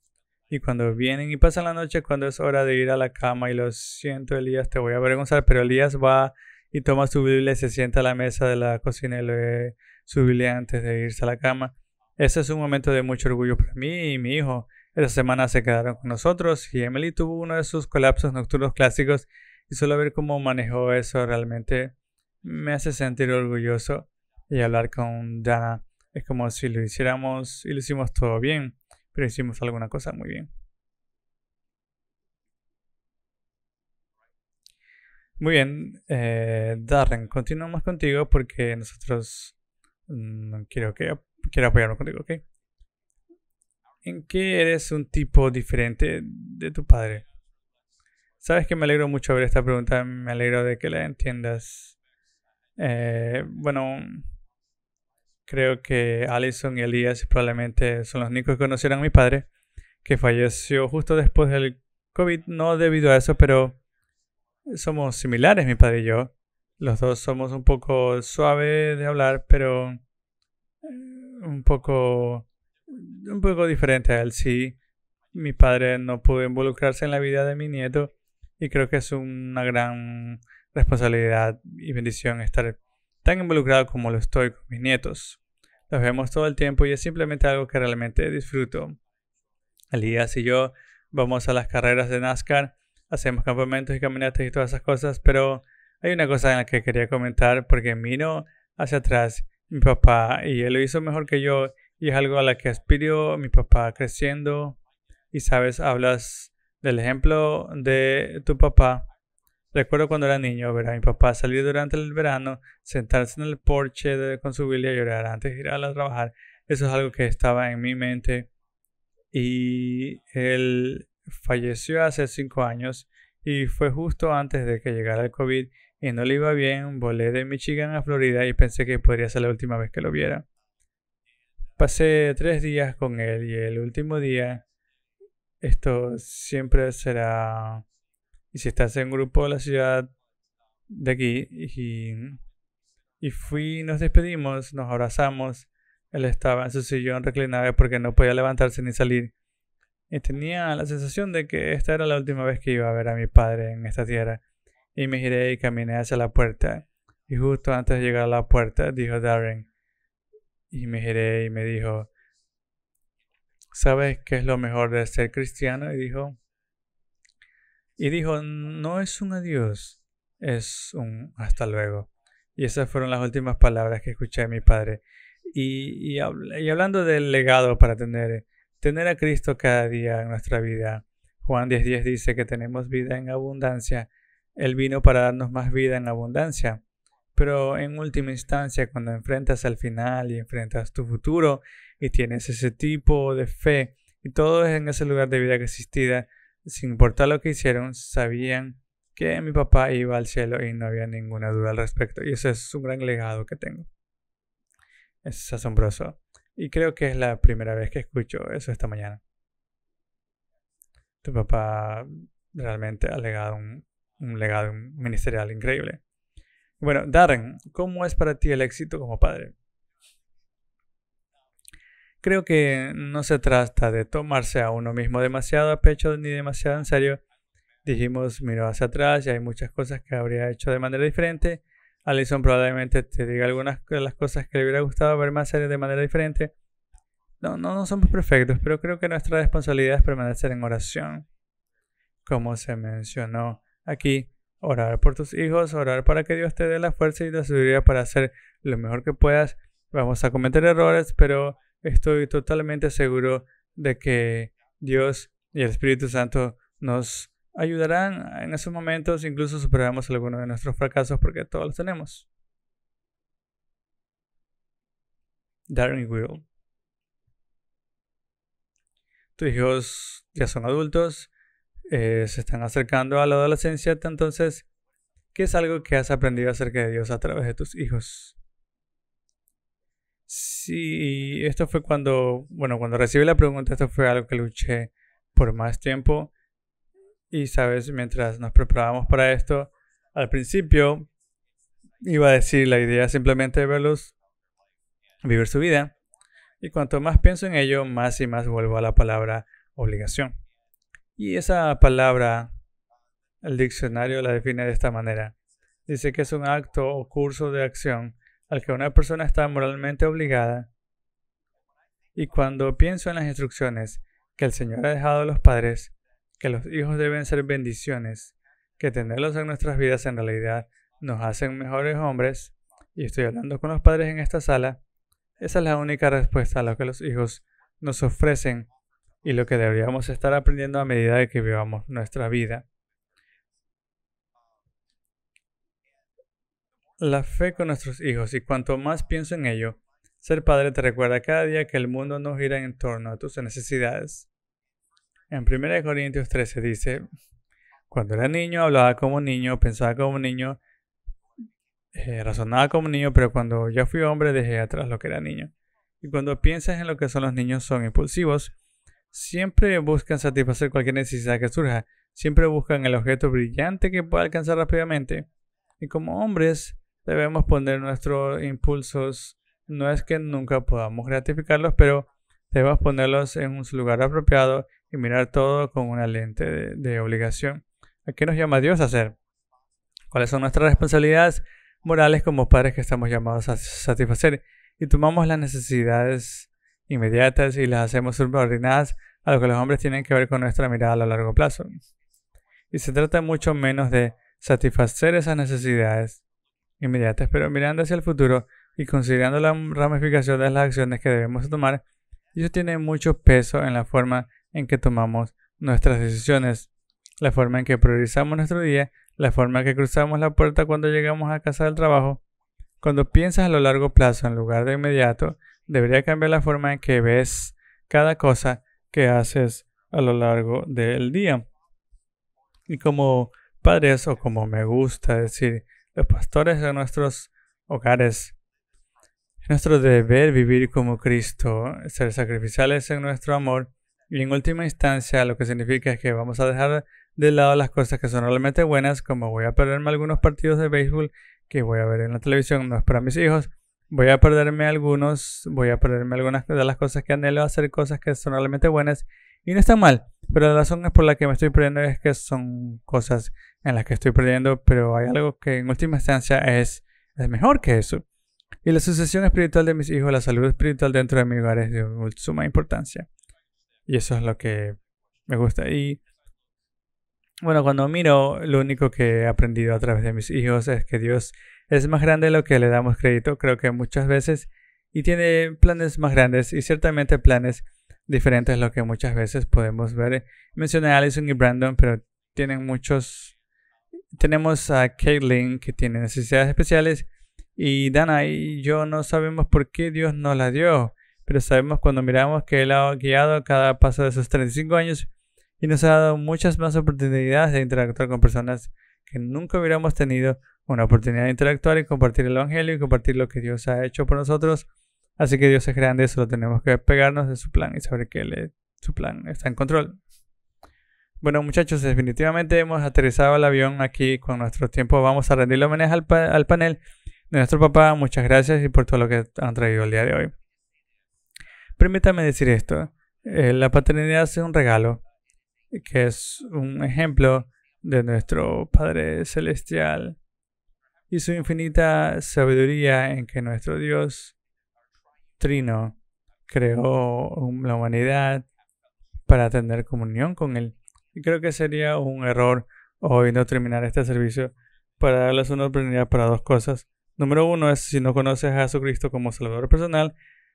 Y cuando vienen y pasan la noche, cuando es hora de ir a la cama, y lo siento, Elías, te voy a avergonzar, pero Elías va y toma su Biblia y se sienta a la mesa de la cocina y lee su Biblia antes de irse a la cama. Ese es un momento de mucho orgullo para mí y mi hijo. Esa semana se quedaron con nosotros y Emily tuvo uno de sus colapsos nocturnos clásicos, y solo ver cómo manejó eso realmente me hace sentir orgulloso. Y hablar con Dana es como si lo hiciéramos y lo hicimos todo bien, pero hicimos alguna cosa muy bien. Muy bien, Darren, continuamos contigo porque nosotros quiero apoyarnos contigo, ¿ok? ¿En qué eres un tipo diferente de tu padre? Sabes que me alegro mucho ver esta pregunta, me alegro de que la entiendas. Bueno, creo que Allison y Elías probablemente son los únicos que conocieron a mi padre, que falleció justo después del COVID, no debido a eso, pero somos similares, mi padre y yo. Los dos somos un poco suaves de hablar, pero un poco diferente a él. Sí, mi padre no pudo involucrarse en la vida de mi nieto, y creo que es una gran responsabilidad y bendición estar tan involucrado como lo estoy con mis nietos. Los vemos todo el tiempo y es simplemente algo que realmente disfruto. Elías y yo vamos a las carreras de NASCAR, hacemos campamentos y caminatas y todas esas cosas, pero hay una cosa en la que quería comentar porque miro hacia atrás mi papá y él lo hizo mejor que yo, y es algo a la que aspiro. Mi papá creciendo, y sabes, hablas del ejemplo de tu papá. Recuerdo cuando era niño ver a mi papá salir durante el verano, sentarse en el porche con su Biblia y llorar antes de ir a trabajar. Eso es algo que estaba en mi mente. Y él falleció hace 5 años y fue justo antes de que llegara el COVID, y no le iba bien, volé de Michigan a Florida y pensé que podría ser la última vez que lo viera. Pasé 3 días con él y el último día, esto siempre será, y si estás en un grupo de la ciudad de aquí, nos despedimos, nos abrazamos, él estaba en su sillón reclinado porque no podía levantarse ni salir. Y tenía la sensación de que esta era la última vez que iba a ver a mi padre en esta tierra. Y me giré y caminé hacia la puerta. Y justo antes de llegar a la puerta, dijo Darren. Y me giré y me dijo, ¿sabes qué es lo mejor de ser cristiano? Y dijo, no es un adiós, es un hasta luego. Y esas fueron las últimas palabras que escuché de mi padre. Y hablando del legado para tener a Cristo cada día en nuestra vida. Juan 10:10 dice que tenemos vida en abundancia. Él vino para darnos más vida en abundancia. Pero en última instancia, cuando enfrentas al final y enfrentas tu futuro y tienes ese tipo de fe y todo es en ese lugar de vida que existía, sin importar lo que hicieron, sabían que mi papá iba al cielo y no había ninguna duda al respecto. Y ese es un gran legado que tengo. Es asombroso. Y creo que es la primera vez que escucho eso esta mañana. Tu papá realmente ha legado un legado ministerial increíble. Bueno, Darren, ¿cómo es para ti el éxito como padre? Creo que no se trata de tomarse a uno mismo demasiado a pecho ni demasiado en serio. Dijimos, miro hacia atrás y hay muchas cosas que habría hecho de manera diferente. Alison probablemente te diga algunas de las cosas que le hubiera gustado ver más series de manera diferente. No somos perfectos, pero creo que nuestra responsabilidad es permanecer en oración. Como se mencionó aquí, orar por tus hijos, orar para que Dios te dé la fuerza y la sabiduría para hacer lo mejor que puedas. Vamos a cometer errores, pero estoy totalmente seguro de que Dios y el Espíritu Santo nos ayudarán en esos momentos. Incluso superamos algunos de nuestros fracasos porque todos los tenemos. Darren Will. Tus hijos ya son adultos, se están acercando a la adolescencia, entonces, ¿qué es algo que has aprendido acerca de Dios a través de tus hijos? Sí, esto fue cuando recibí la pregunta, esto fue algo que luché por más tiempo. Y sabes, mientras nos preparábamos para esto, al principio iba a decir la idea simplemente de verlos vivir su vida. Y cuanto más pienso en ello, más y más vuelvo a la palabra obligación. Y esa palabra, el diccionario la define de esta manera. Dice que es un acto o curso de acción al que una persona está moralmente obligada. Y cuando pienso en las instrucciones que el Señor ha dejado a los padres, que los hijos deben ser bendiciones, que tenerlos en nuestras vidas en realidad nos hacen mejores hombres, y estoy hablando con los padres en esta sala, esa es la única respuesta a lo que los hijos nos ofrecen y lo que deberíamos estar aprendiendo a medida de que vivamos nuestra vida. La fe con nuestros hijos, y cuanto más pienso en ello, ser padre te recuerda cada día que el mundo no gira en torno a tus necesidades. En 1 Corintios 13 dice, cuando era niño hablaba como niño, pensaba como niño, razonaba como niño, pero cuando ya fui hombre dejé atrás lo que era niño. Y cuando piensas en lo que son los niños, son impulsivos. Siempre buscan satisfacer cualquier necesidad que surja. Siempre buscan el objeto brillante que pueda alcanzar rápidamente. Y como hombres debemos poner nuestros impulsos. No es que nunca podamos gratificarlos, pero debemos ponerlos en un lugar apropiado y mirar todo con una lente de obligación. ¿A qué nos llama Dios a hacer? ¿Cuáles son nuestras responsabilidades morales como padres que estamos llamados a satisfacer? Y tomamos las necesidades inmediatas y las hacemos subordinadas a lo que los hombres tienen que ver con nuestra mirada a largo plazo. Y se trata mucho menos de satisfacer esas necesidades inmediatas, pero mirando hacia el futuro y considerando la ramificación de las acciones que debemos tomar. Y eso tiene mucho peso en la forma en que tomamos nuestras decisiones, la forma en que priorizamos nuestro día, la forma en que cruzamos la puerta cuando llegamos a casa del trabajo. Cuando piensas a lo largo plazo en lugar de inmediato, debería cambiar la forma en que ves cada cosa que haces a lo largo del día. Y como padres, o como me gusta decir, los pastores de nuestros hogares. Es nuestro deber vivir como Cristo, ser sacrificiales en nuestro amor y en última instancia lo que significa es que vamos a dejar de lado las cosas que son realmente buenas, como voy a perderme algunos partidos de béisbol que voy a ver en la televisión, no es para mis hijos. Voy a perderme algunas de las cosas que anhelo, hacer cosas que son realmente buenas y no están mal. Pero la razón es por la que me estoy perdiendo es que son cosas en las que estoy perdiendo, pero hay algo que en última instancia es mejor que eso. Y la sucesión espiritual de mis hijos, la salud espiritual dentro de mi hogar es de suma importancia. Y eso es lo que me gusta. Y bueno, cuando miro, lo único que he aprendido a través de mis hijos es que Dios es más grande de lo que le damos crédito, creo que muchas veces, y tiene planes más grandes y ciertamente planes diferentes a lo que muchas veces podemos ver. Mencioné a Allison y Brandon, pero tienen muchos. Tenemos a Caitlin que tiene necesidades especiales y Dana y yo no sabemos por qué Dios nos la dio, pero sabemos cuando miramos que Él ha guiado cada paso de sus 35 años y nos ha dado muchas más oportunidades de interactuar con personas que nunca hubiéramos tenido una oportunidad de interactuar y compartir el Evangelio y compartir lo que Dios ha hecho por nosotros. Así que Dios es grande, solo tenemos que pegarnos de su plan y saber que su plan está en control. Bueno, muchachos, definitivamente hemos aterrizado el avión aquí con nuestro tiempo. Vamos a rendirle homenaje al panel de nuestro papá. Muchas gracias y por todo lo que han traído el día de hoy. Permítame decir esto. La paternidad es un regalo que es un ejemplo de nuestro Padre Celestial y su infinita sabiduría en que nuestro Dios Trino creó la humanidad para tener comunión con Él. Y creo que sería un error hoy no terminar este servicio para darles una oportunidad para dos cosas. Número uno es, si no conoces a Jesucristo como Salvador personal,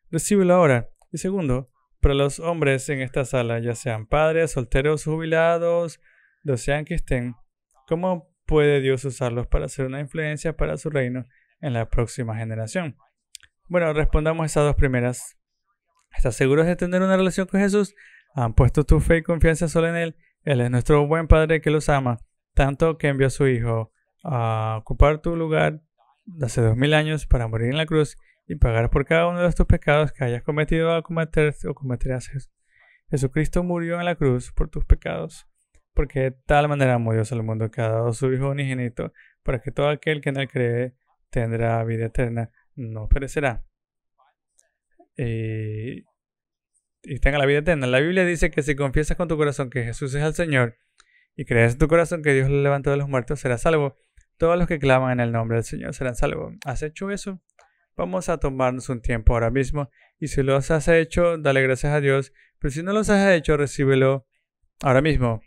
recíbelo ahora. Y segundo, para los hombres en esta sala, ya sean padres, solteros, jubilados, donde sean que estén, ¿cómo puede Dios usarlos para hacer una influencia para su reino en la próxima generación? Bueno, respondamos esas dos primeras. ¿Estás seguro de tener una relación con Jesús? ¿Han puesto tu fe y confianza solo en Él? Él es nuestro buen Padre que los ama, tanto que envió a su Hijo a ocupar tu lugar hace 2000 años para morir en la cruz y pagar por cada uno de tus pecados que hayas cometido o cometerás. Jesucristo murió en la cruz por tus pecados, porque de tal manera amó Dios al mundo que ha dado a su Hijo unigénito, para que todo aquel que en Él cree tendrá vida eterna, no perecerá y tenga la vida eterna. La Biblia dice que si confiesas con tu corazón que Jesús es el Señor y crees en tu corazón que Dios le levantó de los muertos, serás salvo. Todos los que claman en el nombre del Señor serán salvos. ¿Has hecho eso? Vamos a tomarnos un tiempo ahora mismo y si los has hecho, dale gracias a Dios. Pero si no los has hecho, recíbelo ahora mismo.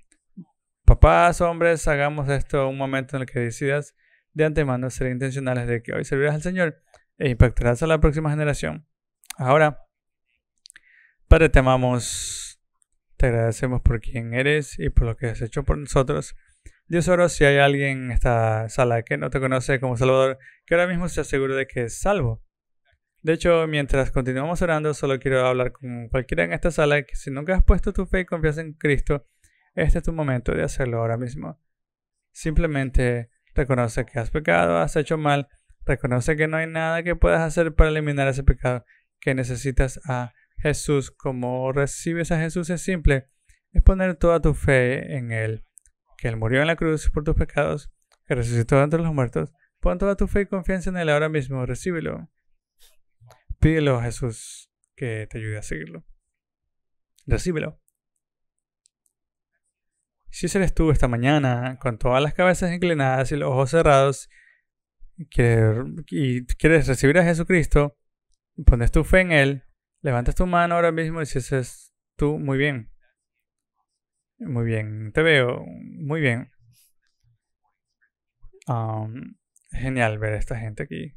Papás, hombres, hagamos esto un momento en el que decidas de antemano ser intencionales de que hoy servirás al Señor e impactarás a la próxima generación. Ahora, Padre, te amamos, te agradecemos por quien eres y por lo que has hecho por nosotros. Dios, oro si hay alguien en esta sala que no te conoce como Salvador, que ahora mismo se asegure de que es salvo. De hecho, mientras continuamos orando, solo quiero hablar con cualquiera en esta sala que si nunca has puesto tu fe y confianza en Cristo, este es tu momento de hacerlo ahora mismo. Simplemente reconoce que has pecado, has hecho mal, reconoce que no hay nada que puedas hacer para eliminar ese pecado, que necesitas a Jesús. Como recibes a Jesús es simple, es poner toda tu fe en Él, que Él murió en la cruz por tus pecados, que resucitó entre los muertos. Pon toda tu fe y confianza en Él ahora mismo, recíbelo. Pídelo a Jesús que te ayude a seguirlo. Recíbelo. Si eres tú esta mañana, con todas las cabezas inclinadas y los ojos cerrados, y quieres recibir a Jesucristo, pones tu fe en Él, levantas tu mano ahora mismo y si ese es tú, muy bien. Muy bien, te veo, muy bien. Genial ver a esta gente aquí.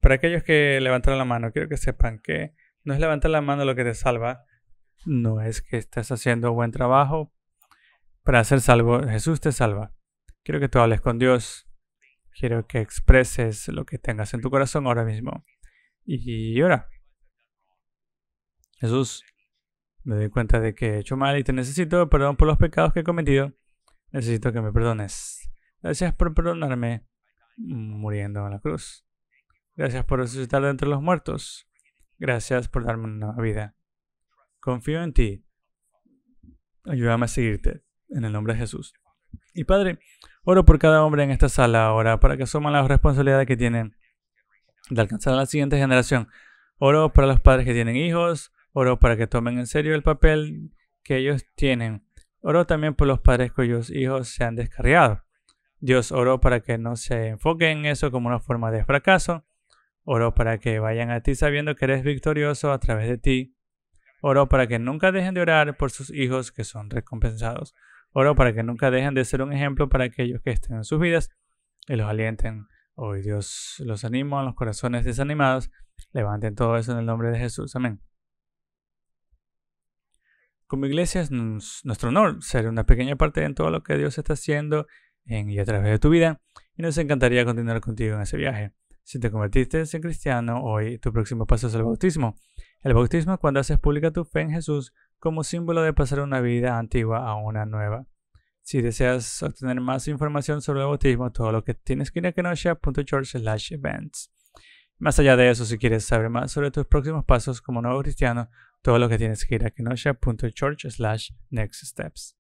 Para aquellos que levantaron la mano, quiero que sepan que no es levantar la mano lo que te salva, no es que estés haciendo buen trabajo para ser salvo, Jesús te salva. Quiero que tú hables con Dios, quiero que expreses lo que tengas en tu corazón ahora mismo. Y ora. Jesús, me doy cuenta de que he hecho mal y te necesito perdón por los pecados que he cometido. Necesito que me perdones. Gracias por perdonarme. muriendo en la cruz. Gracias por resucitar de entre los muertos. Gracias por darme una nueva vida. Confío en ti. Ayúdame a seguirte. En el nombre de Jesús. Y Padre, oro por cada hombre en esta sala ahora para que asuman las responsabilidades que tienen de alcanzar a la siguiente generación. Oro para los padres que tienen hijos. Oro para que tomen en serio el papel que ellos tienen. Oro también por los padres cuyos hijos se han descarriado. Dios, oro para que no se enfoquen en eso como una forma de fracaso. Oro para que vayan a ti sabiendo que eres victorioso a través de ti. Oro para que nunca dejen de orar por sus hijos que son recompensados. Oro para que nunca dejen de ser un ejemplo para aquellos que estén en sus vidas y los alienten. Hoy Dios los animo a los corazones desanimados. Levanten todo eso en el nombre de Jesús. Amén. Como iglesia es nuestro honor ser una pequeña parte en todo lo que Dios está haciendo en y a través de tu vida. Y nos encantaría continuar contigo en ese viaje. Si te convertiste en cristiano, hoy tu próximo paso es el bautismo. El bautismo es cuando haces pública tu fe en Jesús como símbolo de pasar una vida antigua a una nueva. Si deseas obtener más información sobre el bautismo, todo lo que tienes que ir a kenosha.church/events. Más allá de eso, si quieres saber más sobre tus próximos pasos como nuevo cristiano, todo lo que tienes que ir a kenosha.church/nextsteps.